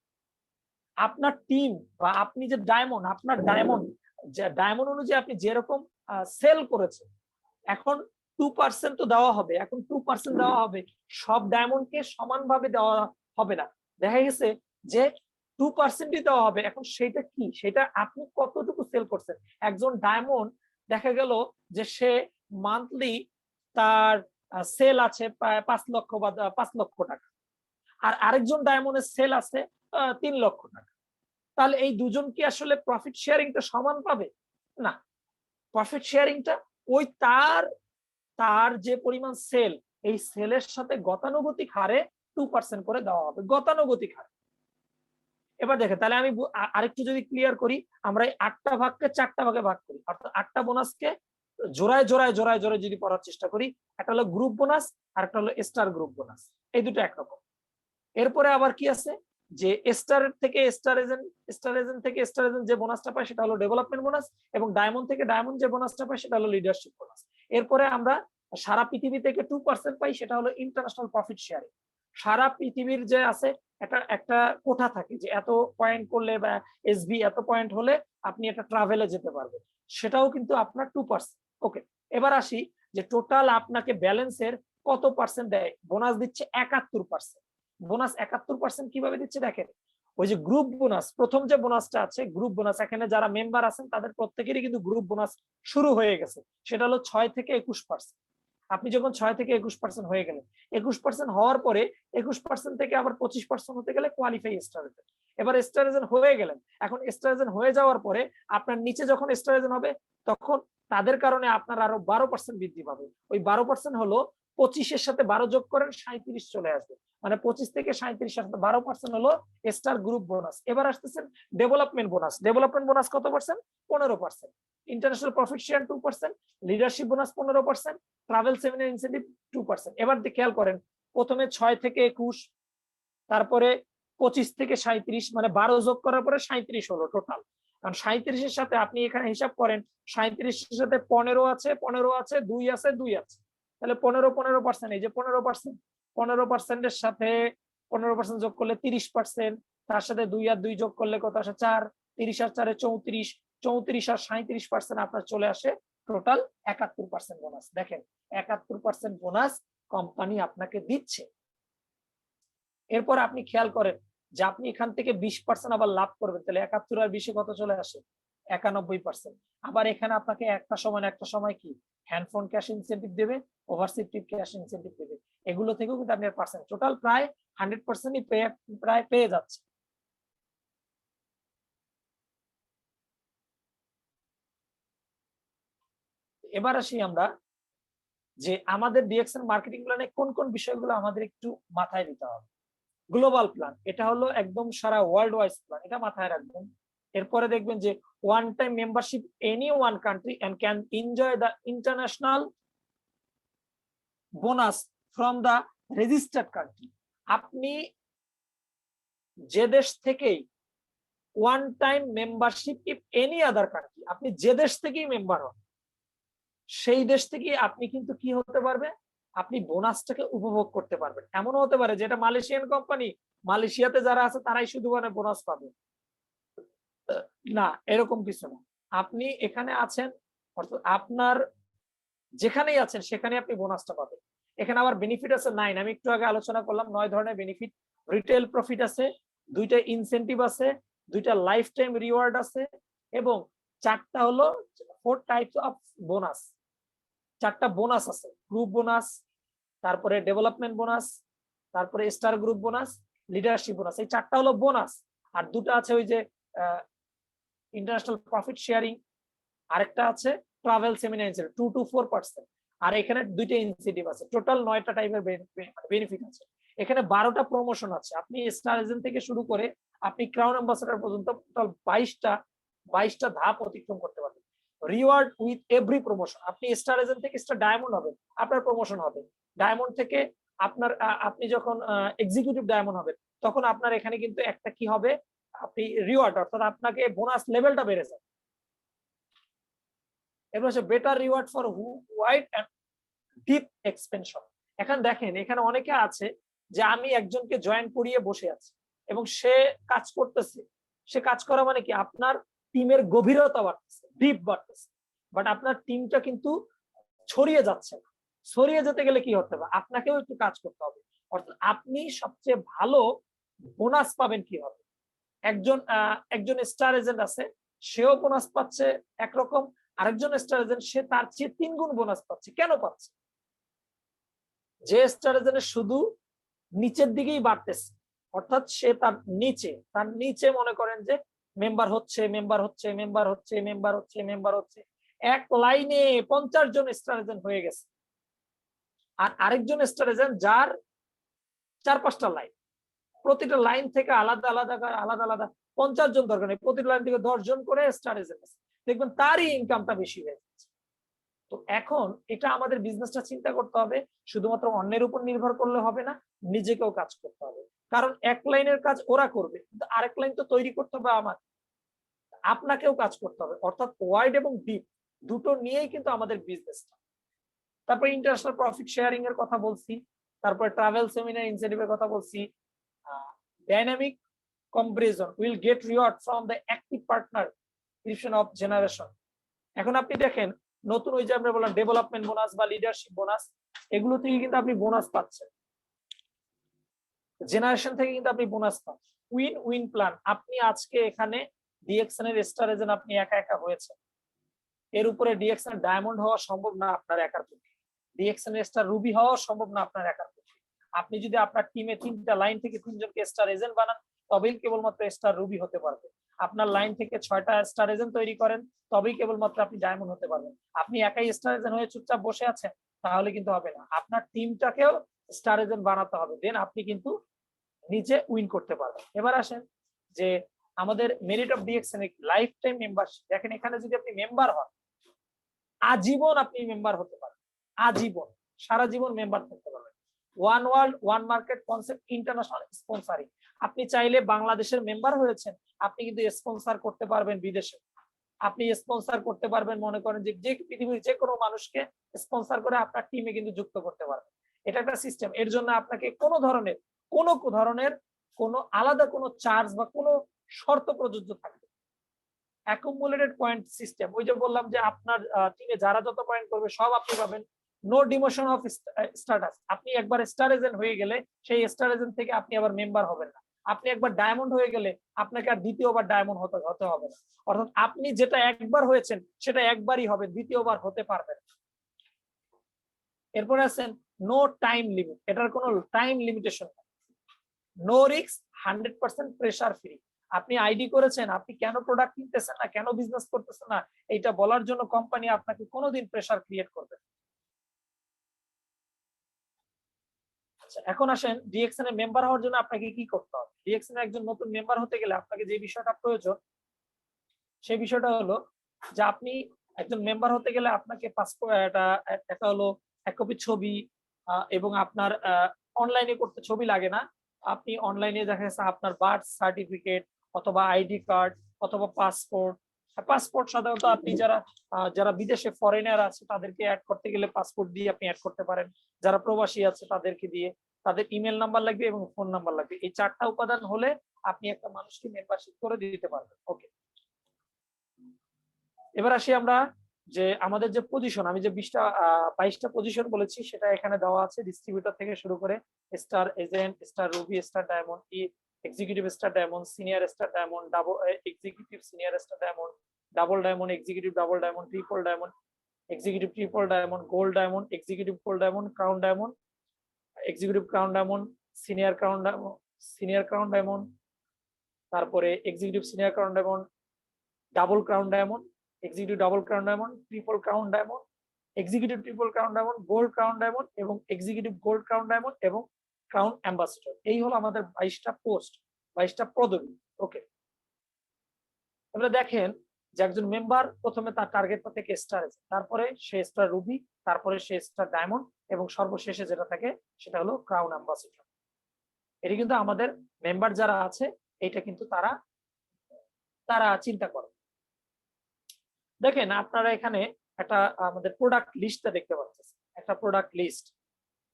S2: আপনার টিম বা আপনি যে আপনার ডায়মন্ড অনুযায়ী আপনি যেরকম সেল করেছেন, এখন 2% তো দেওয়া হবে, এখন 2% দেওয়া হবে, সব ডায়মন্ডকে সমানভাবে দেওয়া হবে না। দেখা গেছে যে 2%ই দেওয়া হবে, এখন সেটা কি, সেটা আপনি কতটুকু সেল করছেন। একজন ডায়মন্ড দেখা গেল যে সে মান্থলি তার সেল আছে প্রায় 5 লক্ষ বা 5 লক্ষ টাকা, আর আরেকজন ডায়মন্ডের সেল আছে 3 লক্ষ টাকা, তাহলে এই দুজন কি আসলে প্রফিট শেয়ারিংটা সমান পাবে? না, প্রফিট শেয়ারিংটা ওই তার যে পরিমাণ সেল, এই সেলের সাথে গতানুগতিক হারে 2% করে দেওয়া হবে, গতানুগতিক হারে। এবার দেখে তাহলে আমি আরেকটু যদি ক্লিয়ার করি, আমরা এই 8টা ভাগকে 4টা ভাগে ভাগ করি, অর্থাৎ 8টা বোনাসকে জোড়ায় যদি পড়ার চেষ্টা করি, একটা হলো গ্রুপ বোনাস আর একটা হলো স্টার গ্রুপ বোনাস, এই দুটো একরকম। এরপরে আবার কি আছে যে স্টার থেকে স্টার এজেন্ট যে বোনাসটা পায় সেটা হলো ডেভেলপমেন্ট বোনাস, এবং ডায়মন্ড থেকে ডায়মন্ড যে বোনাসটা পায় সেটা হলো লিডারশিপ বোনাস। এরপরে আমরা সারা পৃথিবী থেকে 2% পাই, সেটা হলো ইন্টারন্যাশনাল প্রফিট শেয়ারিং। সারা পৃথিবীর যে আছে একটা কোঠা থাকে যে এত পয়েন্ট করলে বা এসবি এত পয়েন্ট হলে আপনি একটা ট্রাভেলে যেতে পারবেন, সেটাও কিন্তু আপনার 2%। ওকে, এবার আসি যে টোটাল আপনাকে ব্যালেন্সের কত পার্সেন্ট দেয়। বোনাস দিচ্ছে 71%। বোনাস 71% কিভাবে দিচ্ছে দেখেন, ওই যে গ্রুপ বোনাস, প্রথম যে বোনাসটা আছে গ্রুপ বোনাস, এখানে যারা মেম্বার আছেন তাদের প্রত্যেকেরই কিন্তু গ্রুপ বোনাস শুরু হয়ে গেছে, সেটা হলো 6 থেকে 21%। আপনি যখন 6 থেকে 21% হয়ে গেলেন, 21% হওয়ার পরে 21% থেকে আবার 25% হতে গেলে কোয়ালিফাই স্টার এজেন্ট। এবার স্টার এজেন্ট হয়ে গেলেন, এখন স্টার এজেন্ট হয়ে যাওয়ার পরে আপনার নিচে যখন স্টার এজেন্ট হবে তখন তাদের কারণে আপনার আরো 12% বৃদ্ধি পাবে। ওই 12% হলো 25-এর সাথে 12 যোগ করেন 37 চলে আসবে, মানে 25 থেকে 37 সাথে 12% হলো স্টার গ্রুপ বোনাস। এবার আসতেছেন ডেভেলপমেন্ট বোনাস। ডেভেলপমেন্ট বোনাস কত percent? 15%। International profit share 2%, leadership bonus 15%, travel seminar incentive 2%। এবার খেয়াল করেন, প্রথমে 6 থেকে 21, তারপরে 25 থেকে 37, মানে 12 যোগ করার পরে 37 হলো টোটাল। কারণ 37-এর সাথে আপনি এখানে হিসাব করেন, 37-এর সাথে 15 আছে, 2 আছে, 2 আছে, তাহলে 15% এই যে 15%-এর সাথে 15% যোগ করলে 30%, তার সাথে 2 আর 2 যোগ করলে কত আসে? 4, 30 আর 4 34, 34 আর 37% আপনার চলে আসে টোটাল 71% বোনাস। দেখেন 71% বোনাস কোম্পানি আপনাকে দিচ্ছে। এরপর আপনি খেয়াল করেন যে আপনি এখান থেকে 20% আবার লাভ করবেন, তাহলে 71 আর 20-এ কত চলে আসে? 91%। আবার এখানে আপনাকে একটা সময় কি হ্যান্ডফোন ক্যাশ ইনসেন্টিভ দেবে, ওভারসিভ ক্যাশ ইনসেন্টিভ দেবে, এগুলো থেকেও কিন্তু আপনি পার্সেন্ট টোটাল প্রায় 100%ই প্রায় পেয়ে যাচ্ছে। এবার আসি আমরা যে আমাদের ডিএক্সএন মার্কেটিং প্ল্যানে কোন কোন বিষয়গুলো আমাদের একটু মাথায় দিতে হবে। গ্লোবাল প্ল্যান, এটা হলো একদম সারা ওয়ার্ল্ড ওয়াইড প্ল্যান, এটা মাথায় রাখবেন। এরপরে দেখবেন যে one time membership any one country and can enjoy the international bonus from the registered country. আপনি যে দেশ থেকেই one time membership if any other country, আপনি যে দেশ থেকেই মেম্বার হন সেই দেশ থেকে আপনি কিন্তু কি হতে পারবে, আপনি বোনাসটাকে উপভোগ করতে পারবেন। এমনও হতে পারে যেটা মালয়েশিয়ান কোম্পানি, মালয়েশিয়াতে যারা আছে তারাই শুধু মানে বোনাস পাবে না, এরকম কিছু না। আপনি এখানে আছেন, অর্থাৎ আপনার যেখানেই আছেন সেখানে আপনি বোনাসটা পাবেন। এখানে আবার বেনিফিট আছে 9, আমি একটু আগে আলোচনা করলাম 9 ধরনের বেনিফিট। রিটেল প্রফিট আছে, 2টা ইনসেন্টিভ আছে, 2টা লাইফ টাইম রিওয়ার্ড আছে, এবং 4টা হলো 4 টাইপস অফ বোনাস। 4টা বোনাস আছে, গ্রুপ বোনাস, তারপরে ডেভেলপমেন্ট বোনাস, তারপরে star group bonus, leadership bonus. এই 4টা হলো বোনাস। আর 2টা আছে ওই যে ইন্টারন্যাশনাল প্রফিট শেয়ারিং, আরেকটা আছে ট্রাভেল সেমিনার ইনসেন্টিভ 2 to 4%, আর এখানে 2টা ইনসেন্টিভ আছে। টোটাল 9টা টাইপের বেনিফিট আছে। এখানে 12টা প্রমোশন আছে। আপনি স্টার এজেন্ট থেকে শুরু করে আপনি ক্রাউন অ্যাম্বাসেডর পর্যন্ত টোটাল 22টা ধাপ অতিক্রম করতে পারবেন। রিওয়ার্ড উইথ এভরি প্রমোশন, আপনি স্টার এজেন্ট থেকে স্টার ডায়মন্ড হবে, আপনার প্রমোশন হবে। ডায়মন্ড থেকে আপনার আপনি যখন এক্সিকিউটিভ ডায়মন্ড হবেন তখন আপনার এখানে কিন্তু একটা কি হবে, আপনি রিওয়ার্ড, অর্থাৎ আপনাকে বোনাস লেভেলটা বেড়ে যায়। এবার হচ্ছে better reward for wide and deep expansion. এখন দেখেন এখানে অনেকে আছে যে আমি একজনকে জয়েন করিয়ে বসে আছি এবং সে কাজ করতেছে, সে কাজ করা মানে কি আপনার টিমের গভীরতা বাড়তেছে, ডিপ বাড়তেছে, বাট আপনার টিমটা কিন্তু ছড়িয়ে যাচ্ছে না। ছড়িয়ে যেতে গেলে কি হতে হবে, আপনাকেও একটু কাজ করতে হবে। অর্থাৎ আপনি সবচেয়ে ভালো বোনাস পাবেন কি হবে। একজন স্টার এজেন্ট আছে, সেও বোনাস পাচ্ছে একরকম, আরেকজন স্টার এজেন্ট সে তার চেয়ে 3 গুণ বোনাস পাচ্ছে। কেন পাচ্ছে? যে স্টার এজেন্ট শুধু নিচের দিকেই বাড়তেছে, অর্থাৎ সে তার নিচে মনে করেন যে মেম্বার হচ্ছে, এক লাইনে 50 জন স্টার এজেন্ট হয়ে গেছে। আর আরেকজন স্টার এজেন্ট যার 4-5টা লাইন, প্রতিটা লাইন থেকে আলাদা 50 জন দরকার নেই, প্রতিটা লাইন থেকে 10 জন করে স্টার এজেন্ট আছে, দেখবেন তারই ইনকামটা বেশি হয়ে যাচ্ছে। তো এখন এটা আমাদের বিজনেসটা চিন্তা করতে হবে, শুধুমাত্র অন্যের উপর নির্ভর করলে হবে না, নিজেকেও কাজ করতে হবে। কারণ এক লাইনের কাজ ওরা করবে, কিন্তু আরেক লাইন তো তৈরি করতে হবে আমার, আপনাকেও কাজ করতে হবে। অর্থাৎ ওয়াইড এবং ডিপ দুটো নিয়েই কিন্তু আমাদের বিজনেসটা। তারপরে ইন্টারন্যাশনাল প্রফিট শেয়ারিং এর কথা বলছি, তারপরে ট্রাভেল সেমিনার ইনসেন্টিভের কথা বলছি। Dynamic comparison will get reward from the active partner of generation. এখন আপনি দেখেন নতুন ওই যে আমরা বললাম ডেভেলপমেন্ট বোনাস বা লিডারশিপ বোনাস, এগুলো থেকে কিন্তু আপনি বোনাস পাচ্ছেন, জেনারেশন থেকে কিন্তু আপনি বোনাস পাচ্ছেন। উইন উইন প্ল্যান, আপনি আজকে এখানে ডিএক্সএন এর স্টার এজেন্ট আপনি একা হয়েছে, এর উপরে ডিএক্সএন এর ডায়মন্ড হওয়া সম্ভব না আপনার একার পক্ষে, ডিএক্সএন এর স্টার রুবি হওয়া সম্ভব না আপনার একার পক্ষে। আপনি যদি আপনার টিমে 3টা লাইন থেকে 3 জনকে স্টার এজেন্ট বানান তবেই কেবলমাত্র স্টার রুবি হতে পারবে। আপনার লাইন থেকে 6টা স্টার এজেন্ট তৈরি করেন তবেই কেবলমাত্র আপনি ডায়মন্ড হতে পারবেন। আপনি একাই স্টার এজেন্ট হয়ে চুপচাপ বসে আছেন তাহলে কিন্তু হবে না, আপনার টিমটাকেও স্টার এজেন্ট বানাতে হবে, দেন আপনি কিন্তু নিজে উইন করতে পারবেন। এবার আসেন যে আমাদের merit of DXN life time membership. দেখেন এখানে যদি আপনি মেম্বার হন আজীবন আপনি মেম্বার হতে পারবেন, আজীবন সারা জীবন মেম্বার থাকতে পারবেন। One world one market concept international sponsoring, আপনি চাইলে বাংলাদেশের মেম্বার হয়েছেন, আপনি কিন্তু স্পন্সর করতে পারবেন বিদেশে, আপনি স্পন্সর করতে পারবেন মনে করেন যে পৃথিবীর যে কোনো মানুষকে স্পন্সর করে আপনার টিমে কিন্তু যুক্ত করতে পারবেন। এটা একটা সিস্টেম। এর জন্য আপনাকে কোনো ধরনের কোনো আলাদা কোনো চার্জ বা কোনো শর্ত প্রযোজ্য থাকবে। অ্যাকুমুলেটেড পয়েন্ট সিস্টেম, ওই যে বললাম যে আপনার টিমে যারা যত পয়েন্ট করবে সব আপনি পাবেন। নো ডিমোশন অফ স্ট্যাটাস, আপনি একবার স্টার এজেন্ট হয়ে গেলে সেই স্টার এজেন্ট থেকে আপনি আবার মেম্বার হবেন না, আপনি একবার ডায়মন্ড হয়ে গেলে আপনাকে আর দ্বিতীয়বার ডায়মন্ড হতে হবে না। অর্থাৎ আপনি যেটা একবার হয়েছেন সেটা একবারই হবে, দ্বিতীয়বার হতে পারবেন। এরপরে আছেন নো টাইম লিমিট, এটার কোনো টাইম লিমিটেশন নেই। No risk, 100% pressure free. আপনি আইডি করেছেন, আপনি কেন প্রোডাক্ট কিনতেছেন না, কেন বিজনেস করতেছেন না, এইটা বলার জন্য কোম্পানি আপনাকে কোনোদিন প্রেসার ক্রিয়েট করবে না। আচ্ছা, এখন আসেন ডিএক্সএন এর মেম্বার হওয়ার জন্য আপনাকে কি করতে হবে। ডিএক্সএন এর একজন নতুন মেম্বার হতে গেলে আপনাকে যে বিষয়টা প্রয়োজন, সেই বিষয়টা হলো যে আপনি একজন মেম্বার হতে গেলে আপনাকে পাসপোর্ট, একটা হলো এক কপি ছবি, এবং আপনার অনলাইনে করতে ছবি লাগে না। আপনি অনলাইনে দেখা যাচ্ছে আপনার বার্থ সার্টিফিকেট অথবা আইডি কার্ড অথবা পাসপোর্ট। পাসপোর্ট সাধারণত আপনি যারা বিদেশে ফরেনার আছে তাদেরকে অ্যাড করতে গেলে পাসপোর্ট দিয়ে আপনি অ্যাড করতে পারেন। যারা প্রবাসী আছে তাদেরকে দিয়ে, তাদের ইমেল নাম্বার লাগবে এবং ফোন নাম্বার লাগবে। এই 4টা উপাদান হলে আপনি একটা মানুষকে মেম্বারশিপ করে দিতে পারবেন। ওকে, এবার আসি আমরা যে আমাদের যে পজিশন, আমি যে 22টা পজিশন বলেছি সেটা এখানে দেওয়া আছে। ডিস্ট্রিবিউটর থেকে শুরু করে star agent, star ruby, star diamond, executive star diamond, senior star diamond, double executive senior star diamond, double diamond, executive double diamond, triple diamond, executive triple diamond, gold diamond, executive gold diamond, crown diamond, executive crown diamond, senior crown diamond, senior crown diamond, তারপরে executive senior crown diamond, double crown diamond, executive double crown diamond, triple crown diamond, executive triple crown diamond, gold crown diamond এবং এক্সিকিউটিভ গোল্ড ক্রাউন ডায়মন্ড এবং ক্রাউন অ্যাম্বাসেডর। এই হলো আমাদের 22টা পোস্ট, 22টা পদবি। ওকে, এবারে দেখেন যে একজন মেম্বার প্রথমে তার টার্গেটটা থেকে স্টার এজেন্ট, তারপরে সে স্টার রুবি, তারপরে সে স্টার ডায়মন্ড এবং সর্বশেষে যেটা থাকে সেটা হলো ক্রাউন অ্যাম্বাসেডর। এটি কিন্তু আমাদের মেম্বার যারা আছে এটা কিন্তু তারা চিন্তা করে। দেখেন আপনারা এখানে একটা আমাদের প্রোডাক্ট লিস্টটা দেখতে পাচ্ছেন, একটা প্রোডাক্ট লিস্ট।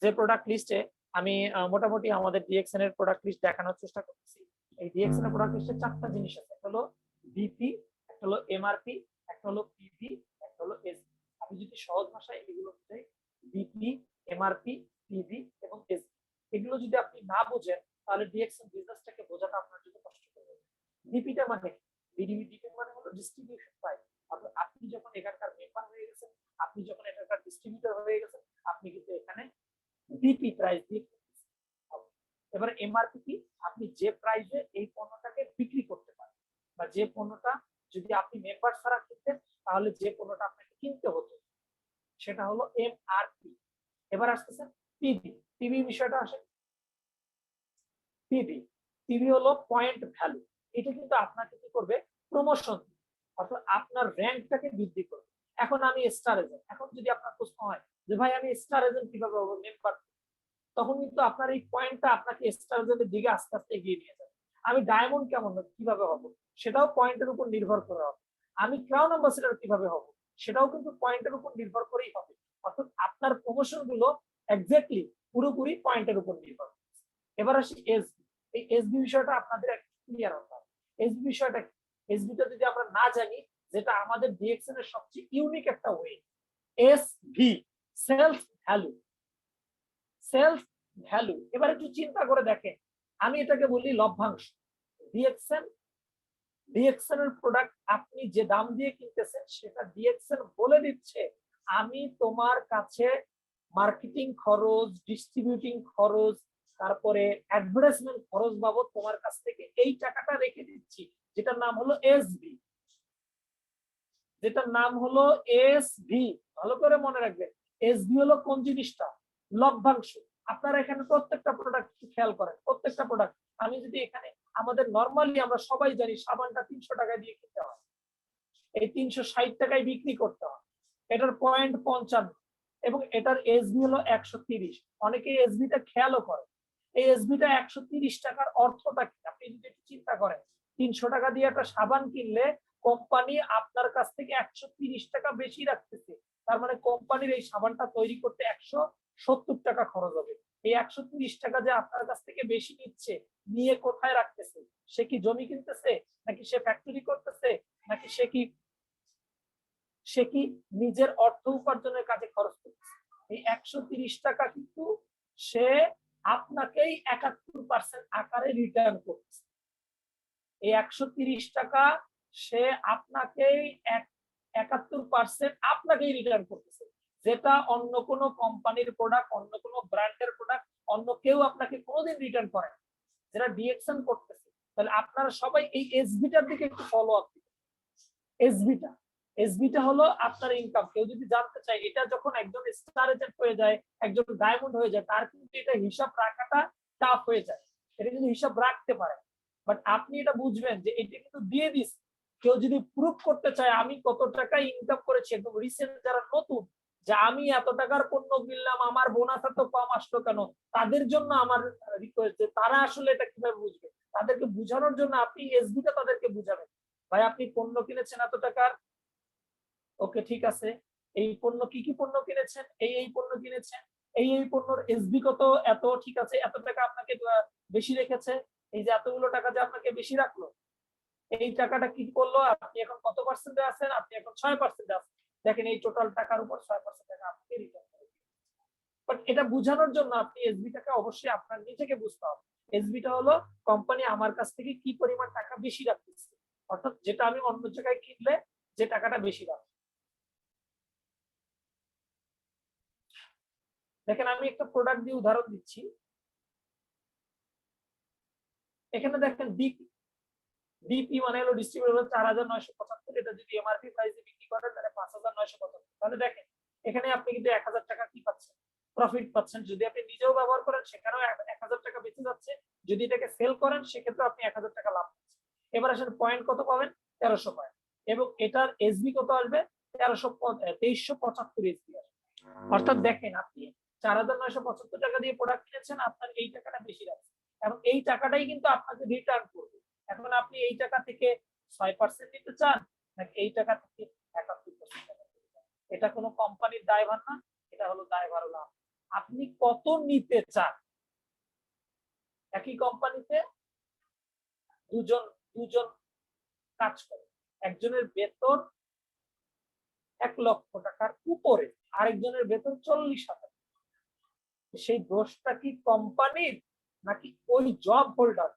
S2: যে প্রোডাক্ট লিস্টে আমি মোটামুটি আমাদের ডিএক্সএন এর প্রোডাক্ট লিস্ট দেখানোর চেষ্টা করতেছি। এই ডিএক্সএন এর প্রোডাক্ট লিস্টে 4টা জিনিস আছে, একটা হলো বিপি, একটা হলো এমআরপি, একটা হলো পিভি, একটা হলো এস। আমি যদি সহজ ভাষায় এগুলো বুঝাই, বিপি, এমআরপি, পিভি এবং এস, এগুলো যদি আপনি না বোঝেন তাহলে ডিএক্সএন বিজনেসটাকে বোঝাটা আপনার জন্য কষ্টকর হবে। বিপিটা মানে ডিপি মানে হলো ডিস্ট্রিবিউশন প্রাইস। আপনি যখন এখানকার মেম্বার হয়ে গেছেন, আপনি যখন এখানকার ডিস্ট্রিবিউটর হয়ে গেছেন, আপনি কিন্তু এখানে বিপি প্রাইস দিয়ে। এবারে এমআরপি কি, আপনি যে প্রাইসে এই পণ্যটাকে বিক্রি করতে পারেন বা যে পণ্যটা যদি আপনি মেম্বার ছাড়া কিনতেন তাহলে যে পণ্যটা আপনাকে কিনতে হতো সেটা হলো এমআরপি। এবার আসতেছে পিভি। পিভি বিষয়টা আসে, পিভি পিভি হলো পয়েন্ট ভ্যালু। এটা কিন্তু আপনাকে কি করবে, প্রমোশন, অর্থাৎ আপনার র্যাঙ্কটাকে বৃদ্ধি করবে। এখন আমি স্টার এজেন্ট, এখন যদি আপনার প্রশ্ন হয় যে ভাই আমি স্টার এজেন্ট কিভাবে হবো, মেম্বার, তখন কিন্তু আপনার এই পয়েন্টটা আপনাকে স্টার এজেন্টের দিকে আস্তে আস্তে এগিয়ে নিয়ে যাবে। আমি ডায়মন্ড কেমন কিভাবে হবো, সেটাও পয়েন্টের উপর নির্ভর করে হবে। আমি ক্রাউন অ্যাম্বাসেডর কিভাবে হবো, সেটাও কিন্তু পয়েন্টের উপর নির্ভর করেই হবে। অর্থাৎ আপনার প্রমোশন গুলো এক্স্যাক্টলি পুরোপুরি পয়েন্টের উপর নির্ভর। এবার আসি এসবি। এই এসবি বিষয়টা আপনাদের একটু ক্লিয়ার হতে হবে। এসবি বিষয়টা, এসবিটা যদি আমরা না জানি, যেটা আমাদের ডিএক্সএন এর সবচেয়ে ইউনিক একটা way, SV, self value. Self value, এবার একটু চিন্তা করে দেখেন, আমি এটাকে বলি লভ্যাংশ। ডিএক্সএন এর প্রোডাক্ট আপনি যে দাম দিয়ে কিনতেছেন সেটা ডিএক্সএন বলে দিচ্ছে আমি তোমার কাছে মার্কেটিং খরচ, ডিস্ট্রিবিউটিং খরচ, তারপরে অ্যাডভার্টাইজমেন্ট খরচ বাবদ তোমার কাছ থেকে এই টাকাটা রেখে দিচ্ছি, যেটার নাম হলো এসভি, যেটার নাম হলো এসভি। ভালো করে মনে রাখবেন, এসভি হলো কোন জিনিসটা, লভ্যাংশ। আপনারা এখানে প্রত্যেকটা প্রোডাক্ট খেয়াল করেন, প্রত্যেকটা প্রোডাক্ট, আমি যদি এখানে আমাদের নরমালি আমরা সবাই জানি সাবানটা 300 টাকা দিয়ে কিনতে হয়, এই 360 টাকায় বিক্রি করতে হয়, এটার পয়েন্ট 55 এবং এটার এসবি হলো 130। অনেকে এসবিটা খেয়ালও করে। এই এসবিটা 130 টাকার অর্থটা কি, আপনি যদি একটু চিন্তা করেন, 300 টাকা দিয়ে একটা সাবান কিনলে কোম্পানি আপনার কাছ থেকে 130 টাকা বেশি রাখতেছে, তার মানে কোম্পানির এই সাবানটা তৈরি করতে 170 টাকা খরচ হবে। এই 130 টাকা যে আপনার কাছ থেকে বেশি নিচ্ছে, নিয়ে কোথায় রাখতেছে, সে কি জমি কিনতেছে, নাকি সে ফ্যাক্টরি করতেছে, নাকি সে কি নিজের অর্থ উপার্জনের কাজে খরচ করতেছে? এই 130 টাকা কিন্তু সে আপনাকেই 71 71% আকারে রিটার্ন করতেছে। এই 130 টাকা সে আপনাকেই 71% আপনাকেই রিটার্ন করতেছে, যেটা অন্য কোনো কোম্পানির প্রোডাক্ট, অন্য কোনো ব্র্যান্ডের প্রোডাক্ট, অন্য কেউ আপনাকে কোনোদিন রিটার্ন করে না, যেটা ডিএক্সএন করতেছে। তাহলে আপনারা সবাই এই এসবিটার দিকে একটু ফলো আপ দিবেন। এসবিটা এসবিটা হলো আপনার ইনকাম। কেউ যদি জানতে চায় এটা যখন একজন স্টার এজেন্ট হয়ে যায়, একজন ডায়মন্ড হয়ে যায়, তার কিন্তু এটা হিসাব রাখাটা টাফ হয়ে যায়, এটা কিন্তু হিসাব রাখতে পারে। বাট আপনি এটা বুঝবেন যে এটা কিন্তু দিয়ে দিস। কেউ যদি প্রুফ করতে চায় আমি কত টাকা ইনকাম করেছি, একদম রিসেন্ট যারা নতুন, যে আমি এত টাকার পণ্য কিনলাম, আমার বোনাস এত কম আসলো কেন, তাদের জন্য আমার রিকোয়েস্ট যে তারা আসলে এটা কিভাবে বুঝবে, তাদেরকে বুঝানোর জন্য আপনি এসবিটা তাদেরকে বুঝাবেন। ভাই আপনি পণ্য কিনেছেন এত টাকার, ওকে ঠিক আছে, এই পণ্য কি কি পণ্য কিনেছেন, এই পণ্য কিনেছেন, এই পণ্যর এসবি কত, এত ঠিক আছে, এত টাকা আপনাকে বেশি রেখেছে, এই যে এতগুলো টাকা যে আপনাকে বেশি রাখলো, এই টাকাটা কি করলো, আপনি এখন কত পার্সেন্টে আছেন, আপনি এখন 6% আছেন, দেখেন এই টোটাল টাকার উপর 6% টাকা আপনাকে রিটার্ন করে। বাট এটা বোঝানোর জন্য আপনি এসবিটাকে অবশ্যই আপনার নিজেকে বুঝতে হবে। এসবিটা হলো কোম্পানি আমার কাছ থেকে কি পরিমাণ টাকা বেশি রাখতেছে, অর্থাৎ যেটা আমি অন্য জায়গায় কিনলে যে টাকাটা বেশি রাখবো। দেখেন আমি একটা প্রোডাক্ট দিয়ে উদাহরণ দিচ্ছি। এখানে দেখেন ডিপি মানে হলো ডিস্ট্রিবিউটর 4975, এটা যদি এমআরপি প্রাইসে বিক্রি করেন তাহলে 5975। তাহলে দেখেন এখানে আপনি কিন্তু 1000 টাকা কি পাচ্ছেন, প্রফিট পাচ্ছেন। যদি আপনি নিজেও ব্যবহার করেন সেখানেও 1000 টাকা বেঁচে যাচ্ছে, যদি এটাকে সেল করেন সেক্ষেত্রে আপনি 1000 টাকা লাভ পাচ্ছেন। এবার আসেন পয়েন্ট কত পাবেন, 1300 পয়েন্ট, এবং এটার এসবি কত আসবে, 2375 এসবি আসবে। অর্থাৎ দেখেন আপনি 4975 টাকা দিয়ে প্রোডাক্ট কিনেছেন, আপনার এই টাকাটা বেশি রাখছে, এবং এই টাকাটাই কিন্তু আপনাকে রিটার্ন করবে। এখন আপনি এই টাকা থেকে 6% নিতে চান, নাকি এই টাকা থেকে 71% নিতে চান, এটা কোনো কোম্পানির দায়ভার না, এটা হলো দায়ভার হলো আপনি কত নিতে চান। একই কোম্পানিতে দুজন কাজ করে, একজনের বেতন 1 লক্ষ টাকার উপরে, আরেকজনের বেতন 40,000। সেই দোষটা কি কোম্পানির নাকি ওই জব হোল্ডার?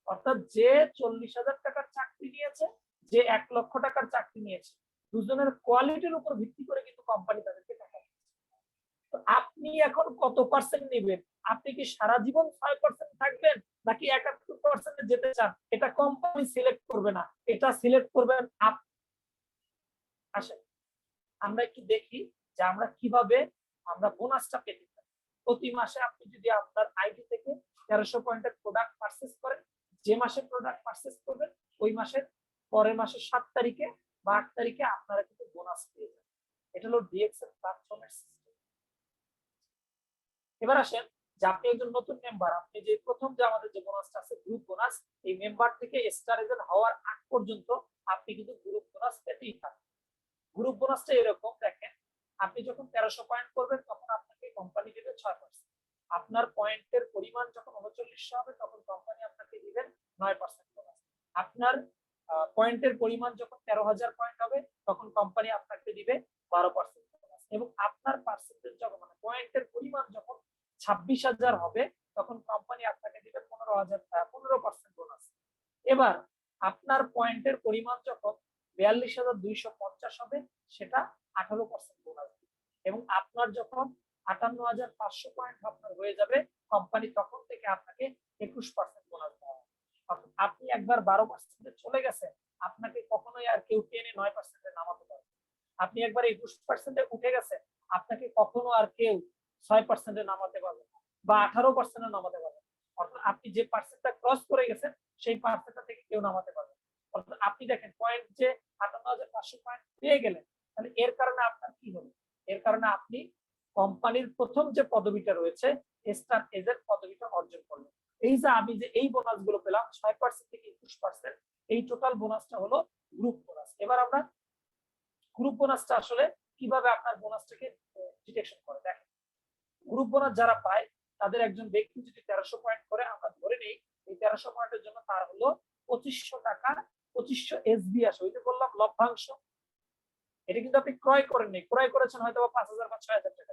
S2: অর্থাৎ যে 40,000 টাকার চাকরি নিয়েছে, যে 1 লক্ষ টাকার চাকরি নিয়েছে, দুজনের কোয়ালিটির উপর ভিত্তি করে কিন্তু কোম্পানি তাদেরকে টাকা দিচ্ছে। তো আপনি এখন কত পার্সেন্ট নেবেন? আপনি কি সারা জীবন 6% থাকবেন, নাকি 71% যেতে চান? এটা কোম্পানি সিলেক্ট করবে না, এটা সিলেক্ট করবেন আপনি। আসেন আমরা একটু দেখি যে আমরা কিভাবে আমরা বোনাসটা পেতে পারি। প্রতি মাসে আপনি যদি আপনার আইডি থেকে 1300 পয়েন্টের প্রোডাক্ট পারচেজ করেন, যে মাসে প্রোডাক্ট পারচেজ করবেন ওই মাসের পরের মাসের 7 তারিখে বা 8 তারিখে আপনারা কিন্তু বোনাস পেয়ে যাবেন। এটা হলো ডিএক্সএল প্ল্যাটফর্মের সিস্টেম। এবার আসেন যে আপনি একজন নতুন মেম্বার, আপনি যে প্রথম যে আমাদের যে বোনাসটা আছে গ্রুপ বোনাস, এই মেম্বার থেকে স্টার এজেন্ট হওয়ার আগ পর্যন্ত আপনি কিন্তু গ্রুপ বোনাস পেতেই থাকবেন। গ্রুপ বোনাসটা এরকম, দেখেন আপনি যখন 1300 পয়েন্ট করবেন তখন আপনাকে কোম্পানি দেবে 6%। আপনার পয়েন্টের পরিমাণ যখন 3900 হবে তখন কোম্পানি আপনাকে দিবেন 9% বোনাস। আপনার পয়েন্টের পরিমাণ যখন 13,000 পয়েন্ট হবে তখন কোম্পানি আপনাকে দিবে 12% বোনাস, এবং আপনার পার্সেন্টেজ যখন মানে পয়েন্টের পরিমাণ যখন 26,000 হবে তখন কোম্পানি আপনাকে দিবে 15% বোনাস। এবার আপনার পয়েন্টের পরিমাণ যখন 42,250 হবে সেটা 18% বোনাস দিবে, এবং আপনার যখন 58,500 পয়েন্ট আপনার হয়ে যাবে কোম্পানি তখন থেকে আপনাকে 21% বোনাস দেওয়া হবে। আপনি একবার 12% চলে গেছেন, আপনাকে কখনোই আর কেউ টেনে 9% নামাতে পারবে। আপনি একবার 21% উঠে গেছেন, আপনাকে কখনো আর কেউ 6% নামাতে পারবে না বা 18% নামাতে পারবে না। অর্থাৎ আপনি যে পার্সেন্টটা ক্রস করে গেছেন সেই পার্সেন্টটা থেকে কেউ নামাতে পারবে না। অর্থাৎ আপনি দেখেন পয়েন্ট যে 58,500 পয়েন্ট পেয়ে গেলেন, তাহলে এর কারণে আপনার কি হলো? এর কারণে আপনি কোম্পানির প্রথম যে পদবিটা রয়েছে স্টার এজেন্ট পদবিটা অর্জন করলেন। এই যে আমি যে এই বোনাস গুলো পেলাম 6% থেকে 21%, এই টোটাল বোনাসটা হলো গ্রুপ বোনাস। এবার আমরা গ্রুপ বোনাসটা আসলে কিভাবে আপনার বোনাসটাকে ডিটেকশন করে দেখেন। গ্রুপ বোনাস যারা পায় তাদের একজন ব্যক্তি যদি 1300 পয়েন্ট করে, আমরা ধরে নেই এই 1300 পয়েন্টের জন্য তার হলো 2500 টাকা, 2500 এসবি আসে, ওই যে বললাম লভ্যাংশ। এটা কিন্তু আপনি ক্রয় করেননি, ক্রয় করেছেন হয়তো 5,000 বা 6,000 টাকা,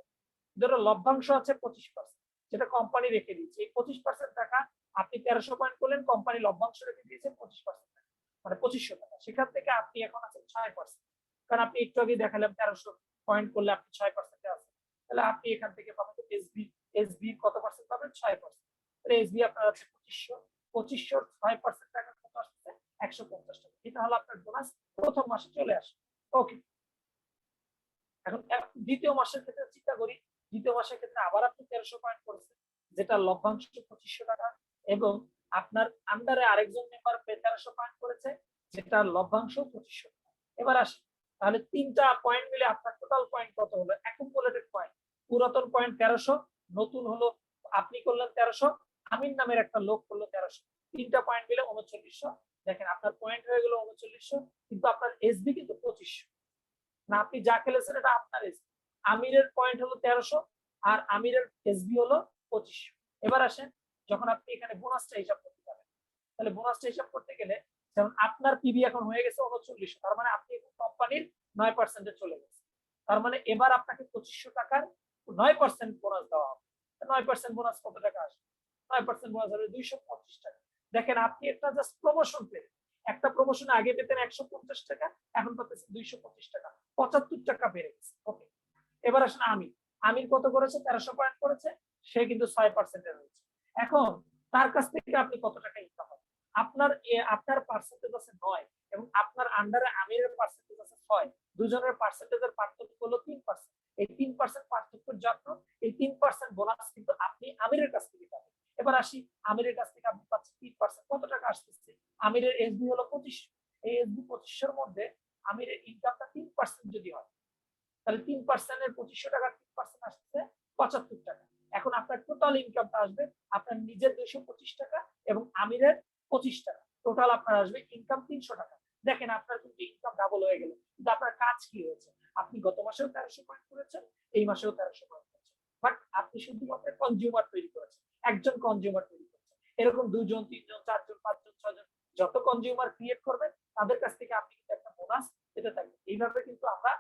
S2: ধরো লভ্যাংশ আছে 25%। যেটা কোম্পানি রেখে দিয়েছে। এই 25% টাকা আপনি 1300 পয়েন্ট করলেন, কোম্পানি লভ্যাংশ রেখে দিয়েছে 25% টাকা, মানে 2500 টাকা। সেখান থেকে আপনি এখন আছেন 6%, কারণ আপনি একটু আগে দেখালাম 1300 পয়েন্ট করলে আপনি 6%-এ আছেন। তাহলে আপনি এখান থেকে পাবেন এসবি কত পার্সেন্ট পাবেন? 6%। তাহলে এসবি আপনার আছে 2500, 6% টাকা কত আসছে? 150 টাকা। এটা হলো আপনার বোনাস, প্রথম মাসে চলে আসে। ওকে, এখন দ্বিতীয় মাসের ক্ষেত্রে চিন্তা করি। দ্বিতীয় মাসের ক্ষেত্রে আবার আপনি 1300 পয়েন্ট করেছেন, যেটা লভ্যাংশ 2500 টাকা, এবং আপনার আন্ডারে আরেকজন মেম্বার 1300 পয়েন্ট করেছে, যেটা লভ্যাংশ 2500 টাকা। এবার আসি, তাহলে তিনটা পয়েন্ট মিলে আপনার টোটাল পয়েন্ট কত হলো? অ্যাকুমুলেটেড পয়েন্ট, পুরাতন পয়েন্ট 1300, নতুন হলো আপনি করলেন 1300, আমিন নামের একটা লোক করলো 1300, তিনটা পয়েন্ট মিলে 3900। দেখেন আপনার পয়েন্ট হয়ে গেল 3900, কিন্তু আপনার এসবি কিন্তু 2500। না, আপনি যা খেলেছেন এটা আপনার এসবি। আমিরের পয়েন্ট হলো 1300 আর আমিরের এসবি হলো 2500। এবার আসেন, যখন আপনি এখানে বোনাসটা হিসাব করতে যাবেন, তাহলে বোনাসটা হিসাব করতে গেলে যেমন আপনার পিবি এখন হয়ে গেছে 3900, তার মানে আপনি এখন কোম্পানির 9%-এ চলে গেছে। তার মানে এবার আপনাকে 2500 টাকার 9% বোনাস দেওয়া হবে। 9% বোনাস কত টাকা আসবে? 9% বোনাস হবে 225 টাকা। দেখেন আপনি একটা জাস্ট প্রমোশন পেলেন, একটা প্রমোশনে আগে পেতেন 150 টাকা, এখন পাচ্ছেন 225 টাকা, 75 টাকা বেড়ে গেছে। ওকে, এবার আসেন আমির কত করেছে? 1300 পয়েন্ট করেছে, সে কিন্তু 6%-এ রয়েছে। এখন তার কাছ থেকে আপনি কত টাকা ইনকাম হবে? আপনার পার্সেন্টেজ আছে 9 এবং আপনার আন্ডারে আমিরের পার্সেন্টেজ আছে 6, দুজনের পার্সেন্টেজের পার্থক্য হলো 3%। এই 3% পার্থক্যের জন্য এই 3% বোনাস কিন্তু আপনি আমিরের কাছ থেকে পাবেন। এবার আসি, আমিরের কাছ থেকে আপনি পাচ্ছেন 3%, কত টাকা আসতেছে? আমিরের এসবি হলো 2500, এই এসবি 2500-এর মধ্যে আমিরের ইনকামটা 3% যদি হয়, তাহলে 3%-এর 2500 টাকা 3% আসছে 75 টাকা। এখন আপনার টোটাল ইনকামটা আসবে আপনার নিজের 225 টাকা এবং আমিরের 25 টাকা, টোটাল আপনার আসবে ইনকাম 300 টাকা। দেখেন আপনার কিন্তু ইনকাম ডাবল হয়ে গেল, কিন্তু আপনার কাজ কি হয়েছে? আপনি গত মাসেও 1300 পয়েন্ট করেছেন, এই মাসেও 1300 পয়েন্ট করেছেন, বাট আপনি শুধুমাত্র কনজিউমার তৈরি করেছেন, একজন কনজিউমার তৈরি করেছেন। এরকম 2 জন 3 জন 4 জন 5 জন 6 জন যত কনজিউমার ক্রিয়েট করবেন, তাদের কাছ থেকে আপনি কিন্তু একটা বোনাস পেতে থাকবেন। এইভাবে কিন্তু আমরা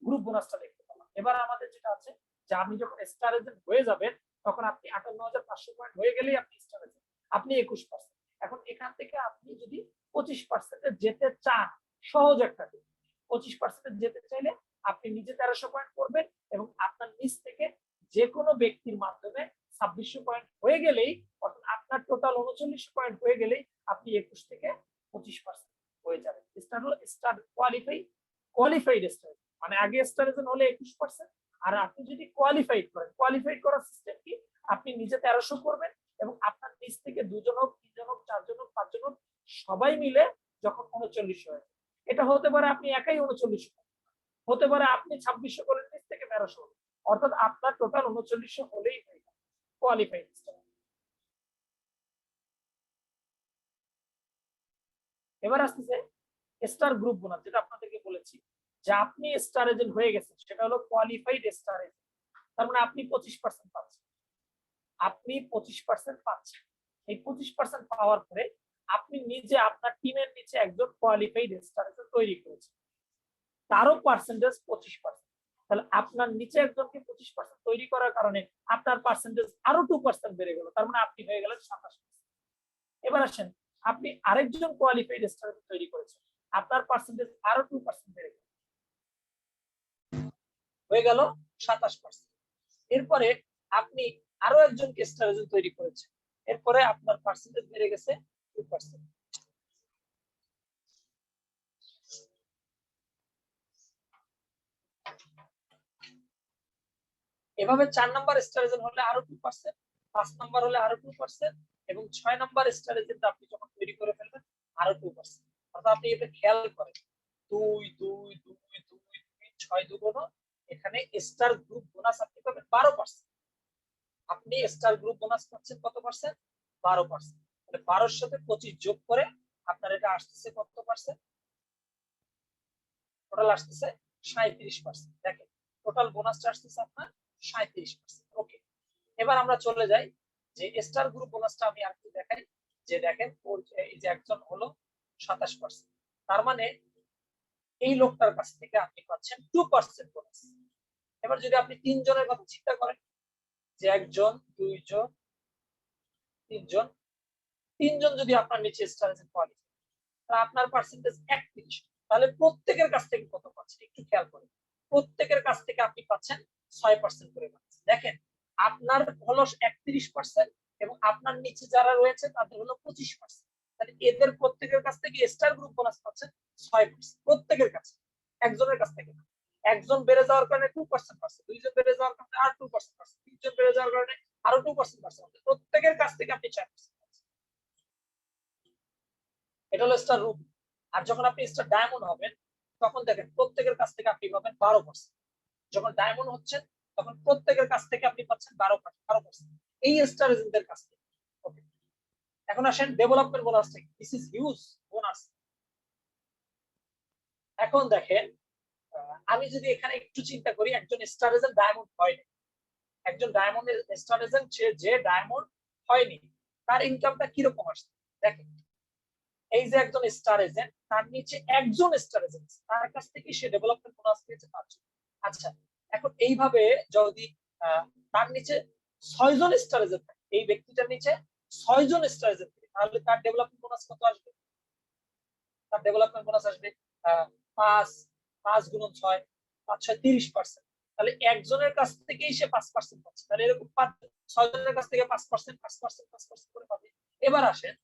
S2: গ্রুপ বোনাসটা দেখতে পেলাম। এবার আমাদের যেটা আছে যে আপনি যখন স্টার এজেন্ট হয়ে যাবেন, তখন আপনি 58500 পয়েন্ট হয়ে গেলেই আপনি স্টার এজেন্ট, আপনি 21%। এখন এখান থেকে আপনি যদি 25%-এ যেতে চান, সহজ একটা দিক, 25%-এ যেতে চাইলে আপনি নিজে 1300 পয়েন্ট করবেন এবং আপনার নিচ থেকে যে কোনো ব্যক্তির মাধ্যমে 2600 পয়েন্ট হয়ে গেলেই, অর্থাৎ আপনার টোটাল 39 পয়েন্ট হয়ে গেলেই আপনি 21 থেকে 25% হয়ে যাবেন। স্টার হলো স্টার কোয়ালিফাইড স্টার, মানে আগে স্টার এজেন্ট হলে 21%, আর আপনি যদি কোয়ালিফাইড করেন, কোয়ালিফাইড করার সিস্টেম কি? আপনি নিজে 1300 করবেন এবং আপনার নিচ থেকে 2 জন হোক, 3 জন হোক, 4 জন হোক, 5 জন হোক, সবাই মিলে যখন 39 হয়ে যায়, এটা হতে পারে আপনি একাই 39, হতে পারে আপনি 2600 করেন, নিচ থেকে 1300, অর্থাৎ আপনার টোটাল 39 হলেই হয়ে যাবে কোয়ালিফাইড স্টার। এবার আসতেছে স্টার গ্রুপ বোনাস, যেটা আপনাদেরকে বলেছি যে আপনি স্টার এজেন্ট হয়ে গেছেন, সেটা হলো কোয়ালিফাইড স্টার এজেন্ট। তার মানে আপনি 25% পাচ্ছেন, আপনি 25% পাচ্ছেন। এই 25% পাওয়ার পরে আপনি নিজে আপনার টিমের নিচে একজন কোয়ালিফাইড স্টার এজেন্ট তৈরি করেছেন, তারও পার্সেন্টেজ 25%। তাহলে আপনার নিচে একজনকে 25% তৈরি করার কারণে আপনার পার্সেন্টেজ আরো 2% বেড়ে গেল, তার মানে আপনি হয়ে গেলেন 27%। এবার আসেন, আপনি আরেকজন কোয়ালিফাইড স্টার তৈরি করেছেন, আপনার পার্সেন্টেজ আরো 2% বেড়ে গেল, হয়ে গেল 27%। এরপরে আপনি আরো একজনকে স্টার এজেন্ট তৈরি করেছেন, এরপরে আপনার পার্সেন্টেজ বেড়ে গেছে 2%। এভাবে 4 নাম্বার স্টার এজেন্ট হলে আরো 2%, 5 নাম্বার হলে আরো 2% এবং 6 নাম্বার স্টার এজেন্ট আপনি যখন তৈরি করে ফেলবেন আরো 2%। অর্থাৎ আপনি এটা খেয়াল করেন, 2 2 2 2 2 6 দুগুণ, এখানে স্টার গ্রুপ বোনাস আপনি পাবেন 12%। আপনি স্টার গ্রুপ বোনাস পাচ্ছেন কত পার্সেন্ট? 12%। তাহলে 12 এর সাথে 25 যোগ করে আপনার এটা আসতেছে কত পার্সেন্ট? টোটাল আসতেছে 37%। দেখেন টোটাল বোনাসটা আসতেছে আপনার 37%। ওকে, এবার আমরা চলে যাই যে স্টার গ্রুপ বোনাসটা আমি আর কি দেখাই, যে দেখেন এই যে একজন হলো 27%, তার মানে এই লোকটার কাছ থেকে আপনি পাচ্ছেন 2% বোনাস। এবার যদি আপনি 3 জনের কথা চিন্তা করেন, যে একজন, দুইজন, তিনজন, তিনজন যদি আপনার নিচে স্টার এজেন্ট পাওয়া যায়, তাহলে আপনার পার্সেন্টেজ 31। তাহলে প্রত্যেকের কাছ থেকে কত পাচ্ছেন একটু খেয়াল করেন। প্রত্যেকের কাছ থেকে আপনি পাচ্ছেন 6% করে পাচ্ছেন। দেখেন আপনার হলো 31% এবং আপনার নিচে যারা রয়েছে তাদের হলো 25%। তাহলে এদের প্রত্যেকের কাছ থেকে স্টার গ্রুপ বোনাস পাচ্ছেন 6%। প্রত্যেকের কাছে, একজনের কাছ থেকে না। একজন বেড়ে যাওয়ার কারণে 2% পাচ্ছে, দুইজন বেড়ে যাওয়ার কারণে আর 2% পাচ্ছে, তিনজন বেড়ে যাওয়ার কারণে আরো 2% পাচ্ছে। প্রত্যেকের কাছ থেকে আপনি 4% পাচ্ছেন। এটা হলো স্টার রুবি। আর যখন আপনি স্টার ডায়মন্ড হবেন তখন দেখেন প্রত্যেকের কাছ থেকে আপনি পাবেন 12%। যখন ডায়মন্ড হচ্ছেন তখন প্রত্যেকের কাছ থেকে আপনি পাচ্ছেন 12%। এই স্টার এজেন্টদের কাছ থেকে। ওকে, এখন আসেন ডেভেলপমেন্ট বোনাস থেকে। This is huge bonus. এখন দেখেন আমি যদি এখানে একটু চিন্তা করি, একজন স্টার এজেন্ট ডায়মন্ড হয়নি, একজন ডায়মন্ড স্টার এজেন্ট যে ডায়মন্ড হয়নি তার ইনকামটা কিরকম আসছে দেখেন। এই যে একজন স্টার এজেন্ট, তার নিচে একজন স্টার এজেন্ট, তার কাছ থেকে সে ডেভেলপমেন্ট বোনাস পেয়েছে 5। আচ্ছা, এখন এইভাবে যদি তার নিচে 6 জন স্টার এজেন্ট থাকে, এই ব্যক্তিটার নিচে 6 জন স্টার এজেন্ট থাকে, তাহলে তার ডেভেলপমেন্ট বোনাস কত আসবে? তার ডেভেলপমেন্ট বোনাস আসবে 5 5 গুণন 6 5 6 30%। তাহলে একজনের কাছ থেকেই সে 5% পাচ্ছে। তাহলে এরকম 6 জনের কাছ থেকে 5% 5% 5% করে পাবে। এবার আসেন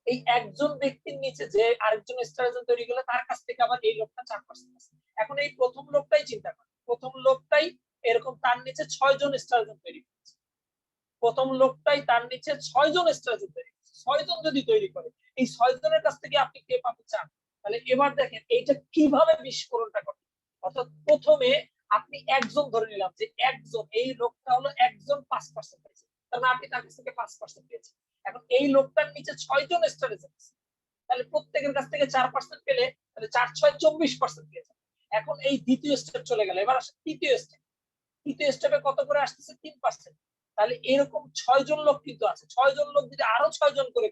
S2: এই একজন ব্যক্তির নিচে যে আরেকজন স্টার এজেন্ট তৈরি করলে তার কাছ থেকে আবার এই লোকটা 4% আছে। এখন এই প্রথম লোকটাই চিন্তা করে, প্রথম লোকটাই এরকম তার নিচে 6 জন স্টার এজেন্ট তৈরি করেছে। প্রথম লোকটাই তার নিচে 6 জন স্টার এজেন্ট তৈরি করেছে। 6 জন যদি তৈরি করে, এই 6 জনের কাছ থেকে আপনি কে পাবেন 4। তাহলে এবার দেখেন এইটা কিভাবে বিস্ফোরণটা করে। অর্থাৎ প্রথমে আপনি একজন ধরে নিলাম যে একজন, এই লোকটা হলো একজন 5% পেয়েছে, তার মানে আপনি তার কাছ থেকে 5% পেয়েছেন। এখন এই লোকটার নিচে 6 জন স্টার এজেন্ট আছে, তাহলে প্রত্যেকের কাছ থেকে 4% পেলে তাহলে 4 6 24% পেয়েছে। এখন এই দ্বিতীয় স্টেপ চলে গেল, এবার আসে তৃতীয় স্টেপ। তৃতীয় স্টেপে কত করে আসতেছে? 3%। তাহলে এরকম 6 জন লোক কিন্তু আছে। 6 জন লোক যদি আরো 6 জন করে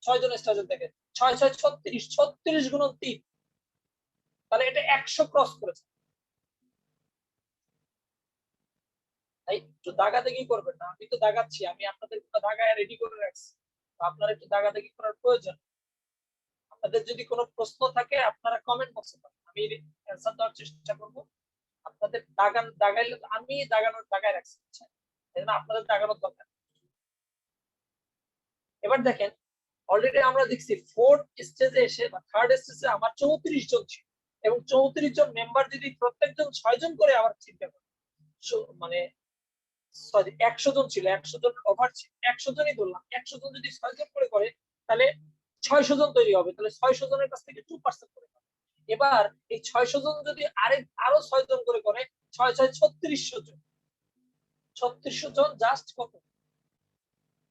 S2: 6 জন স্টার থেকে 6 6 36, 36 গুণন 3, তাহলে এটা 100 ক্রস করেছে। তাই একটু দাগাদাগি করবেন না, আমি তো দাগাচ্ছি, আমি আপনাদের দাগায় রেডি করে রাখছি, আপনারা একটু দাগাদাগি করার প্রয়োজন। আপনাদের যদি কোনো প্রশ্ন থাকে আপনারা কমেন্ট বক্সে পাবেন, আমি অ্যানসার দেওয়ার চেষ্টা করব। আপনাদের দাগাইলে আমি দাগায় রাখছি, এজন্য আপনাদের দাগানোর দরকার। এবার দেখেন অলরেডি আমরা দেখছি ফোর্থ স্টেজে এসে বা থার্ড স্টেজে আমার 34 জন ছিল এবং 34 জন মেম্বার যদি প্রত্যেকজন 6 জন করে আবার চিন্তা করে, মানে সরি 100 জন ছিল, 100 জন ওভার ছিল, 100 জনই ধরলাম, 100 জন যদি 6 জন করে তাহলে 600 জন তৈরি হবে, তাহলে 600 জনের কাছ থেকে 2% করে পাবে। এবার এই 600 জন যদি আরো 6 জন করে 6 6 3600 জন, 3600 জন জাস্ট কত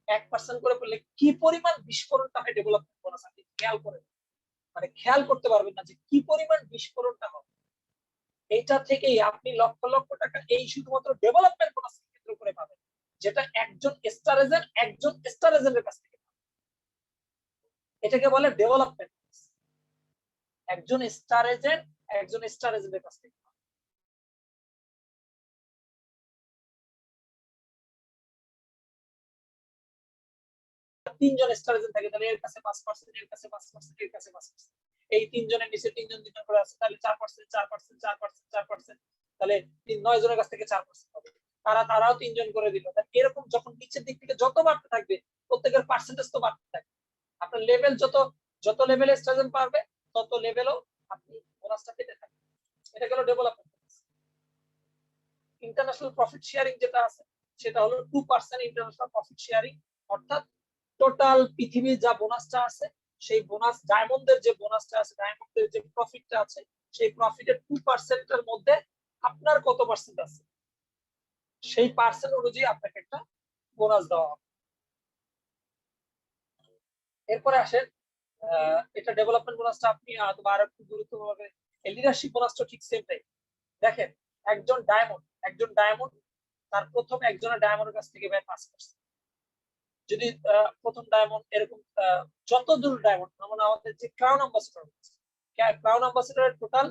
S2: 1% করে পড়লে কি পরিমাণ বিস্ফোরণটা হয় ডেভেলপমেন্ট বোনাস, আপনি খেয়াল করেন, মানে খেয়াল করতে পারবেন না যে কি পরিমাণ বিস্ফোরণটা হবে। এইটা থেকেই আপনি লক্ষ লক্ষ টাকা এই শুধুমাত্র ডেভেলপমেন্ট বোনাস কেন্দ্র করে পাবেন, যেটা একজন স্টার এজেন্টের কাছ থেকে। এটাকে বলে ডেভেলপমেন্ট। একজন স্টার এজেন্টের কাছ থেকে। তিনজন স্টার এজেন্ট থাকে, তাহলে এর কাছে 5%, এর কাছে 5%, এর কাছে 5%। এই তিনজনের নিচে তিনজন করে আছে, তাহলে 4%, 4%, 4%, 4%, তাহলে 9 জনের কাছ থেকে 4% হবে। তারাও তিনজন করে দিল। এরকম যখন নিচের দিক থেকে যত বাড়তে থাকবে প্রত্যেকের পার্সেন্টেজ তো বাড়তে থাকবে। আপনার লেভেল যত লেভেলে স্টার এজেন্ট পারবে তত লেভেলও আপনি বোনাসটা পেতে থাকবেন। এটা গেল ডেভেলপমেন্ট। ইন্টারন্যাশনাল প্রফিট শেয়ারিং যেটা আছে সেটা হলো 2% ইন্টারন্যাশনাল প্রফিট শেয়ারিং, অর্থাৎ টোটাল পৃথিবীর যা বোনাসটা আছে সেই বোনাস, ডায়মন্ডের যে বোনাসটা আছে, ডায়মন্ডের যে প্রফিটটা আছে সেই প্রফিটের 2% এর মধ্যে আপনার কত পার্সেন্ট আছে সেই পার্সেন্ট অনুযায়ী আপনাকে একটা বোনাস দেওয়া হবে। এরপরে আসেন এটা ডেভেলপমেন্ট বোনাসটা আপনি আর একটু গুরুত্বভাবে, লিডারশিপ বোনাসটা ঠিক সেম টাইপ। দেখেন একজন ডায়মন্ড তার প্রথম একজনের ডায়মন্ডের কাছ থেকে পায় 5%। যদি প্রথম ডায়মন্ড এরকম যতদূর ডায়মন্ড, মানে আমাদের যে ক্রাউন অ্যাম্বাসেডরের টোটাল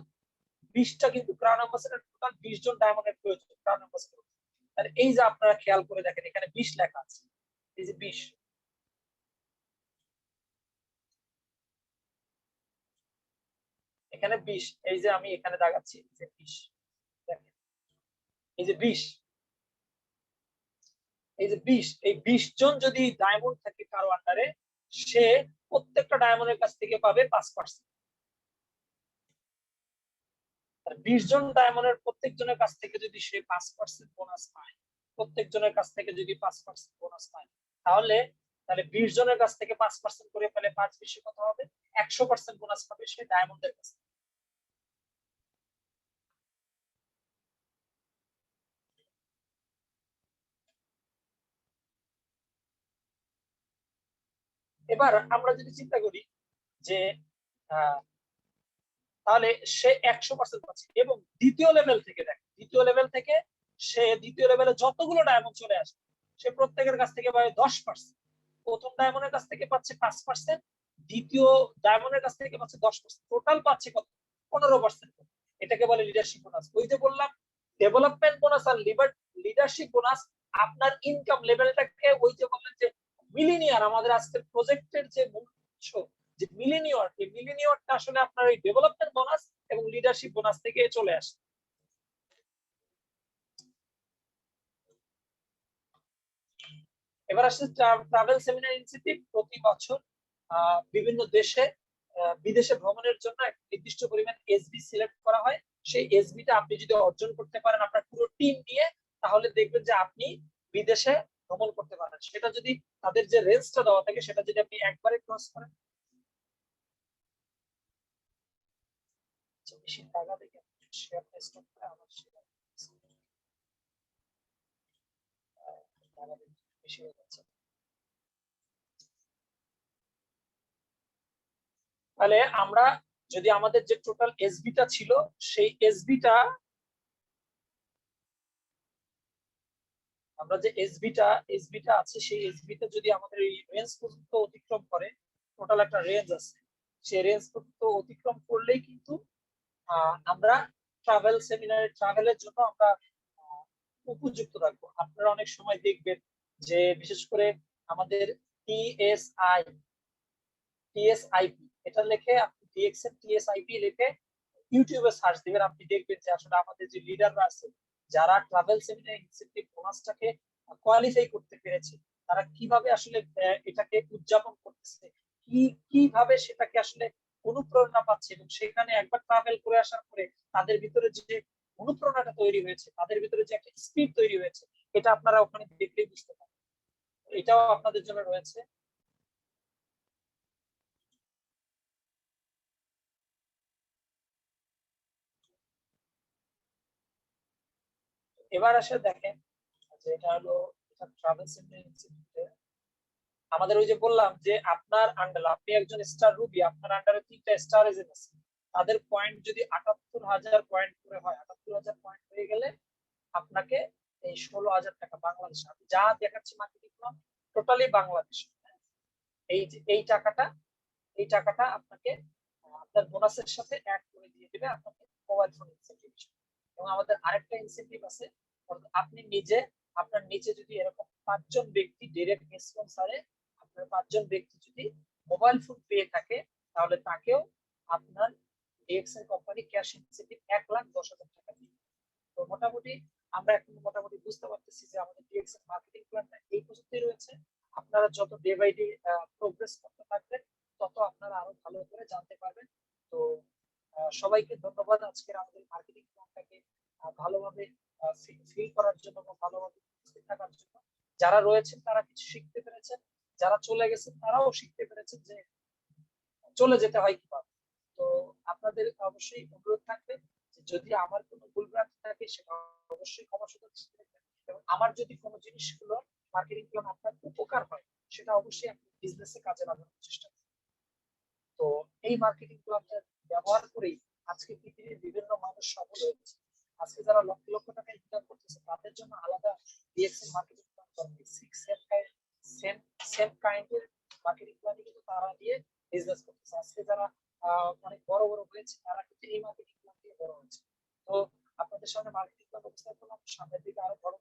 S2: 20টা, কিন্তু ক্রাউন অ্যাম্বাসেডর টোটাল 20 জন ডায়মন্ডের প্রয়োজন ক্রাউন অ্যাম্বাসেডর। তাহলে এই যে আপনারা খেয়াল করে দেখেন এখানে 20 লেখা আছে, এই যে 20, এখানে 20, এই যে আমি এখানে দাগাচ্ছি এই যে 20, দেখেন এই যে 20, এই যে 20, এই 20 জন যদি ডায়মন্ড থাকে কারো আন্ডারে, সে প্রত্যেকটা ডায়মন্ডের কাছ থেকে পাবে 5%। 20 জন ডায়মন্ডের প্রত্যেক জনের কাছ থেকে যদি সে 5% বোনাস পায়, প্রত্যেক জনের কাছ থেকে যদি 5% বোনাস পায়, তাহলে তাহলে 20 জনের কাছ থেকে 5% করে ফেলে 5 কত হবে, 100% বোনাস পাবে সে ডায়মন্ডের কাছ থেকে। এবার আমরা যদি চিন্তা করি যে তাহলে সে 100% পাচ্ছে, এবং দ্বিতীয় লেভেল থেকে দেখ, দ্বিতীয় লেভেল থেকে সে দ্বিতীয় লেভেলে যতগুলো ডায়মন্ড চলে আসবে সে প্রত্যেকের কাছ থেকে পাবে 10%। প্রথম ডায়মন্ডের কাছ থেকে পাচ্ছে 5%, দ্বিতীয় ডায়মন্ডের কাছ থেকে পাচ্ছে 10%, টোটাল পাচ্ছে কত, 15%। এটাকে বলে লিডারশিপ বোনাস। ওই যে বললাম ডেভেলপমেন্ট বোনাস আর লিডারশিপ বোনাস আপনার ইনকাম লেভেলটাকে, ওই যে বললেন যে মিলিনিয়ার, আমাদের আজকের প্রজেক্টের যে মুখ্য যে মিলিনিয়র, এই মিলিনিয়রটা আসলে আপনার এই ডেভেলপমেন্ট বোনাস এবং লিডারশিপ বোনাস থেকে চলে আসে। এবার আসছে ট্রাভেল সেমিনার ইনসেন্টিভ। প্রতি বছর বিভিন্ন দেশে বিদেশে ভ্রমণের জন্য একটা নির্দিষ্ট পরিমাণ এসবি সিলেক্ট করা হয়। সেই এসবিটা আপনি যদি অর্জন করতে পারেন আপনার পুরো টিম নিয়ে, তাহলে দেখবেন যে আপনি বিদেশে ভ্রমণ করতে পারেন। সেটা যদি তাদের যে রেঞ্জটা দেওয়া থাকে সেটা যদি আপনি একবারে ক্রস করেন, বেশি টাকা দেখে শেয়ার স্টক আমার সেটা বেশি হয়ে যাচ্ছে। তাহলে আমরা যদি আমাদের যে টোটাল এসবিটা ছিল, সেই এসবিটা আমরা যে এসবিটা আছে, সেই এসবিটা যদি আমাদের এই রেঞ্জ পর্যন্ত অতিক্রম করে, টোটাল একটা রেঞ্জ আছে, সেই রেঞ্জ পর্যন্ত অতিক্রম করলেই কিন্তু আমরা ট্রাভেল সেমিনারে ট্রাভেলের জন্য আমরা উপযুক্ত রাখবো। আপনারা অনেক সময় দেখবেন যে বিশেষ করে আমাদের টিএসআইপি এটা লিখে, আপনি ডিএক্সএন টিএসআইপি লিখে ইউটিউবে সার্চ দিবেন, আপনি দেখবেন যে আসলে আমাদের যে লিডাররা আছে যারা ট্রাভেল সেমিনার ইনসেন্টিভ বোনাসটাকে কোয়ালিফাই করতে পেরেছে, তারা কিভাবে আসলে এটাকে উদযাপন করতেছে, কিভাবে সেটাকে আসলে অনুপ্রেরণা পাচ্ছে, এবং সেখানে একবার ট্রাভেল করে আসার পরে তাদের ভিতরে যে অনুপ্রেরণাটা তৈরি হয়েছে, তাদের ভিতরে যে একটা স্পিড তৈরি হয়েছে, এটা আপনারা ওখানে দেখলেই বুঝতে পারেন। এটাও আপনাদের জন্য রয়েছে। এবার আসে দেখেন যে এটা হলো ট্রাভেল সেমিনার। আমাদের ওই যে বললাম যে আপনার আন্ডারে, আপনি একজন স্টার রুবি, আপনার আন্ডারে 3টা স্টার এজেন্ট আছে, তাদের পয়েন্ট যদি 78,000 পয়েন্ট করে হয়, 78,000 পয়েন্ট হয়ে গেলে আপনাকে এই 16,000 টাকা বাংলাদেশ, আমি যা দেখাচ্ছি মার্কেটিং প্ল্যান টোটালি বাংলাদেশ, এই যে এই টাকাটা আপনাকে আপনার বোনাসের সাথে অ্যাড করে দিয়ে দিবে আপনাকে মোবাইল ফোন ইনসেন্টিভ। এবং আমাদের আরেকটা ইনসেন্টিভ আছে, আপনি নিজে, আপনার নিচে যদি এরকম 5 জন ব্যক্তি ডিরেক্ট স্পন্সরে আপনার 5 জন ব্যক্তি যদি মোবাইল ফোন পেয়ে থাকে, তাহলে তাকেও আপনার ডিএক্সএল কোম্পানি ক্যাশ ইনসেন্টিভ 1,10,000 টাকা দিবে। তো মোটামুটি আমরা এখন মোটামুটি বুঝতে পারতেছি যে আমাদের ডিএক্সএল মার্কেটিং প্ল্যানটা এই পর্যন্তই রয়েছে। আপনারা যত ডে বাই ডে প্রোগ্রেস করতে থাকবেন, তত আপনারা আরো ভালো করে জানতে পারবেন। তো সবাইকে ধন্যবাদ আজকের আমাদের মার্কেটিং প্ল্যানটাকে ভালোভাবে ফিল করার জন্য এবং ভালোভাবে উপস্থিত থাকার জন্য। যারা রয়েছেন তারা কিছু শিখতে পেরেছেন, যারা চলে গেছেন তারাও শিখতে পেরেছেন যে চলে যেতে হয় কিভাবে। তো আপনাদের অবশ্যই অনুরোধ থাকবে যে যদি আমার কোনো ভুলভ্রান্তি থাকে সেটা অবশ্যই ক্ষমা সুযোগ দেবেন, এবং আমার যদি কোনো জিনিসগুলো মার্কেটিং প্ল্যান আপনার উপকার হয় সেটা অবশ্যই আপনি বিজনেসে কাজে লাগানোর চেষ্টা করবেন। তো এই মার্কেটিং প্ল্যানটা ব্যবহার করেই আজকে পৃথিবীর বিভিন্ন মানুষ সফল হয়েছে। আজকে যারা লক্ষ লক্ষ টাকা ইনকাম করতেছে তাদের জন্য আলাদা ডিএক্সএল মার্কেটিং প্ল্যান করা হয়। সেম সেম কাইন্ডের মার্কেটিং প্ল্যান কিন্তু তারা দিয়ে বিজনেস করতেছে। আজকে যারা অনেক বড় বড় হয়েছে তারা কিন্তু এই মার্কেটিং প্ল্যান দিয়ে বড় হয়েছে। তো আপনাদের সামনে মার্কেটিং প্ল্যান উপস্থাপন করলাম, সামনের দিকে আরো বড়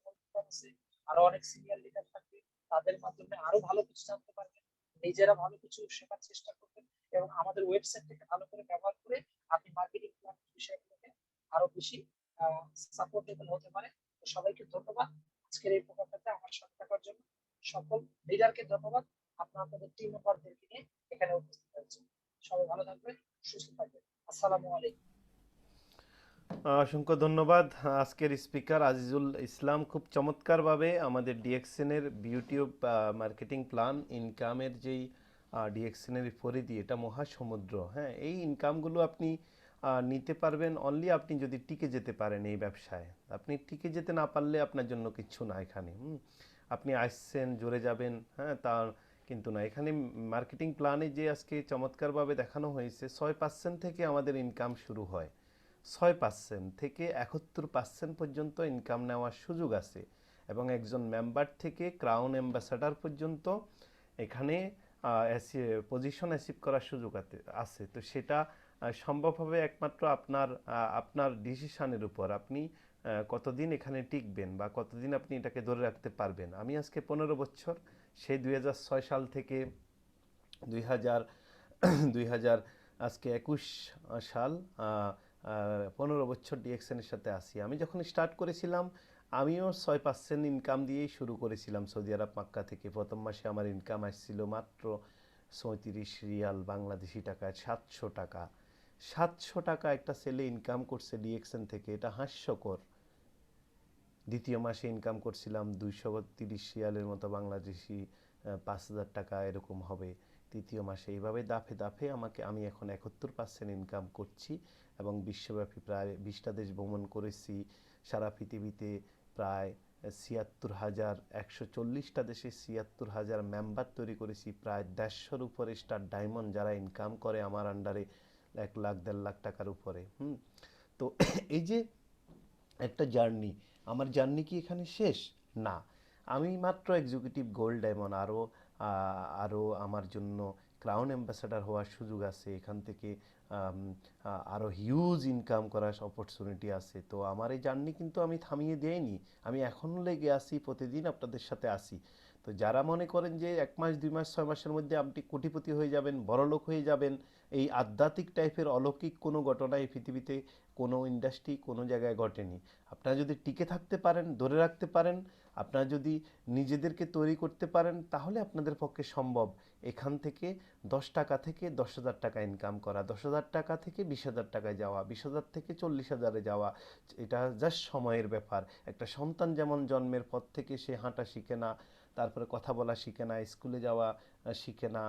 S2: আছে, আরো অনেক সিনিয়র লিডার থাকবে, তাদের মাধ্যমে আরো ভালো কিছু জানতে পারবেন, নিজেরা ভালো কিছু শেখার চেষ্টা করবেন এবং আমাদের ওয়েবসাইটটাকে ভালো করে ব্যবহার করে আপনি মার্কেটিং প্ল্যান বিষয়গুলোকে আরো বেশি সাপোর্টেবল হতে পারে। তো সবাইকে ধন্যবাদ আজকের এই প্রোগ্রামটাতে আমার সাথে থাকার জন্য। সকল লিডারকে ধন্যবাদ আপনাদের টিম মেম্বারদেরকে নিয়ে এখানে উপস্থিত হয়েছে। সবাই ভালো থাকবেন, সুস্থ থাকবেন। আসসালামু আলাইকুম।
S1: অসংখ্য ধন্যবাদ। আজকের স্পিকার আজিজুল ইসলাম খুব চমৎকারভাবে আমাদের ডিএক্সএনের বিউটি অফ মার্কেটিং প্ল্যান ইনকামের যেই ডিএক্সএনের পরিধি, এটা মহাসমুদ্র। হ্যাঁ, এই ইনকামগুলো আপনি নিতে পারবেন অনলি আপনি যদি টিকে যেতে পারেন এই ব্যবসায়। আপনি টিকে যেতে না পারলে আপনার জন্য কিচ্ছু না এখানে। আপনি আসছেন জোরে যাবেন, হ্যাঁ, তা কিন্তু না। এখানে মার্কেটিং প্ল্যানে যে আজকে চমৎকারভাবে দেখানো হয়েছে, 6% থেকে আমাদের ইনকাম শুরু হয়। 6% থেকে 71% পর্যন্ত ইনকাম নেওয়ার সুযোগ আছে এবং একজন মেম্বার থেকে ক্রাউন অ্যাম্বাসাডার পর্যন্ত এখানে পজিশন অ্যাচিভ করার সুযোগ আছে। তো সেটা সম্ভব হবে একমাত্র আপনার ডিসিশনের উপর। আপনি কতদিন এখানে টিকবেন বা কতদিন আপনি এটাকে ধরে রাখতে পারবেন। আমি আজকে 15 বছর, সেই 2006 সাল থেকে 2000 2000 আজকে 21 সাল, 15 বছর ডিএক্সএনের সাথে আছি। আমি যখন স্টার্ট করেছিলাম আমিও 6% ইনকাম দিয়েই শুরু করেছিলাম সৌদি আরব মাক্কা থেকে। প্রথম মাসে আমার ইনকাম আসছিল মাত্র 37 রিয়াল, বাংলাদেশি টাকায় 700 টাকা। 700 টাকা একটা ছেলে ইনকাম করছে ডিএক্সএন থেকে, এটা হাস্যকর। দ্বিতীয় মাসে ইনকাম করছিলাম 230 রিয়ালের মতো, বাংলাদেশি 5,000 টাকা এরকম হবে তৃতীয় মাসে। এইভাবে দাফে দাফে আমি এখন 71% ইনকাম করছি এবং বিশ্বব্যাপী প্রায় 20টা দেশ ভ্রমণ করেছি। সারা পৃথিবীতে প্রায় 76,140টা দেশে 76,000 মেম্বার তৈরি করেছি। প্রায় 150-র উপরে স্টার ডায়মন্ড যারা ইনকাম করে আমার আন্ডারে 1 লাখ 1.5 লাখ টাকার উপরে। তো এই যে একটা জার্নি, আমার জার্নি কি এখানে শেষ? না, আমি মাত্র এক্সিকিউটিভ গোল্ড ডায়মন্ড, আরও আমার জন্য ক্রাউন অ্যাম্বাসাডার হওয়ার সুযোগ আছে। এখান থেকে আরও হিউজ ইনকাম করার অপরচুনিটি আছে। তো আমার এই জার্নি কিন্তু আমি থামিয়ে দেইনি, আমি এখনও লেগে আসি, প্রতিদিন আপনাদের সাথে আসি। তো যারা মনে করেন যে 1 মাস 2 মাস 6 মাসের মধ্যে আপনি কোটিপতি হয়ে যাবেন, বড়লোক হয়ে যাবেন, এই আধ্যাত্মিক টাইপের অলৌকিক কোনো ঘটনা এই পৃথিবীতে কোনো ইন্ডাস্ট্রি কোনো জায়গায় ঘটেনি। আপনারা যদি টিকে থাকতে পারেন, ধরে রাখতে পারেন, আপনারা যদি নিজেদেরকে তৈরি করতে পারেন, তাহলে আপনাদের পক্ষে সম্ভব এখান থেকে 10 টাকা থেকে 10,000 টাকা ইনকাম করা, 10,000 টাকা থেকে 20,000 টাকায় যাওয়া, 20,000 থেকে 40,000-এ যাওয়া। এটা জাস্ট সময়ের ব্যাপার। একটা সন্তান যেমন জন্মের পর থেকে সে হাঁটা শিখে না, তারপরে কথা বলা শিখে না, স্কুলে যাওয়া শিখে না,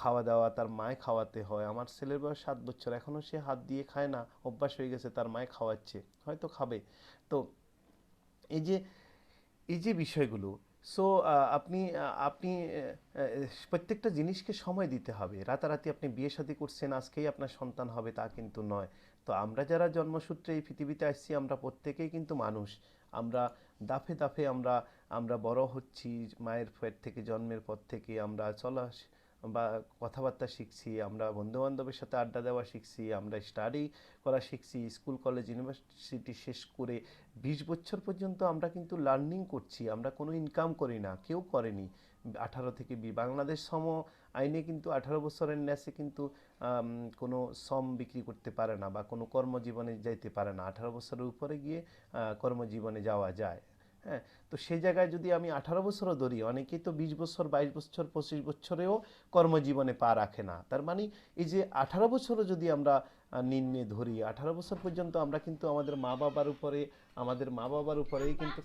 S1: খাওয়া দাওয়া তার মায় খাওয়াতে হয়। আমার ছেলের বয়স 7 বছর, এখনও সে হাত দিয়ে খায় না, অভ্যাস হয়ে গেছে, তার মায় খাওয়াচ্ছে, হয়তো খাবে। তো এই যে বিষয়গুলো, সো আপনি প্রত্যেকটা জিনিসকে সময় দিতে হবে। রাতারাতি আপনি বিয়ে শাদী করছেন আজকেই আপনার সন্তান হবে তা কিন্তু নয়। তো আমরা যারা জন্মসূত্রে এই পৃথিবীতে আসছি আমরা প্রত্যেকেই কিন্তু মানুষ। আমরা দাফে দাফে আমরা আমরা বড় হচ্ছি, মায়ের পেট থেকে জন্মের পর থেকে আমরা চলা বা কথাবার্তা শিখছি, আমরা বন্ধুবান্ধবের সাথে আড্ডা দেওয়া শিখছি, আমরা স্টাডি করা শিখছি, স্কুল কলেজ ইউনিভার্সিটি শেষ করে 20 বছর পর্যন্ত আমরা কিন্তু লার্নিং করছি। আমরা কোনো ইনকাম করি না, কেউ করেনি। 18 থেকে বাংলাদেশ শ্রম আইনে কিন্তু 18 বছরের ন্যাসে কিন্তু কোনো শ্রম বিক্রি করতে পারে না বা কোনো কর্মজীবনে যাইতে পারে না। 18 বছরের উপরে গিয়ে কর্মজীবনে যাওয়া যায়। হ্যাঁ, তো সেই জায়গায় যদি আমি 18 বছরও ধরি, অনেকেই তো 20 বছর 22 বছর 25 বছরেও কর্মজীবনে পা রাখে না। তার মানে এই যে 18 বছরও যদি আমরা নিম্নে ধরি, 18 বছর পর্যন্ত আমরা কিন্তু আমাদের মা বাবার উপরেই কিন্তু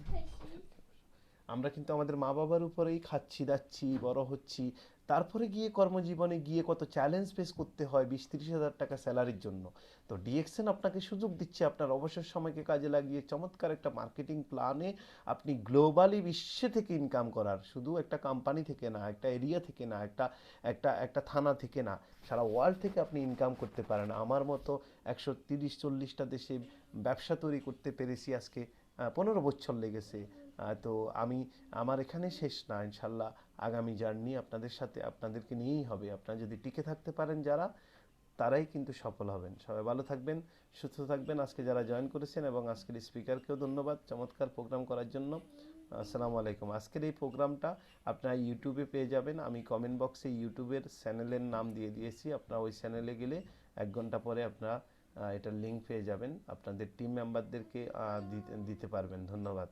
S1: আমাদের মা বাবার উপরেই খাচ্ছি দাচ্ছি বড় হচ্ছি। তারপরে গিয়ে কর্মজীবনে গিয়ে কত চ্যালেঞ্জ ফেস করতে হয় 20-30 হাজার টাকা স্যালারির জন্য। তো ডিএক্সএন আপনাকে সুযোগ দিচ্ছে আপনার অবসর সময়কে কাজে লাগিয়ে চমৎকার একটা মার্কেটিং প্ল্যানে আপনি গ্লোবালি বিশ্বে থেকে ইনকাম করার, শুধু একটা কোম্পানি থেকে না, একটা এরিয়া থেকে না, একটা থানা থেকে না, সারা ওয়ার্ল্ড থেকে আপনি ইনকাম করতে পারেন। আমার মতো 130-40টা দেশে ব্যবসা তৈরি করতে পেরেছি আজকে 15 বছর লেগেছে। তো আমার এখানে শেষ না, ইনশাল্লাহ আগামী জার্নি আপনাদের সাথে আপনাদেরকে নিয়েই হবে। আপনারা যদি টিকে থাকতে পারেন যারা, তারাই কিন্তু সফল হবেন। সবাই ভালো থাকবেন, সুস্থ থাকবেন। আজকে যারা জয়েন করেছেন এবং আজকের স্পিকারকেও ধন্যবাদ চমৎকার প্রোগ্রাম করার জন্য। আসসালামু আলাইকুম। আজকের এই প্রোগ্রামটা আপনারা ইউটিউবে পেয়ে যাবেন। আমি কমেন্ট বক্সে ইউটিউবের চ্যানেলের নাম দিয়ে দিয়েছি, আপনারা ওই চ্যানেলে গেলে 1 ঘন্টা পরে আপনারা এটার লিঙ্ক পেয়ে যাবেন, আপনাদের টিম মেম্বারদেরকে দিতে পারবেন। ধন্যবাদ।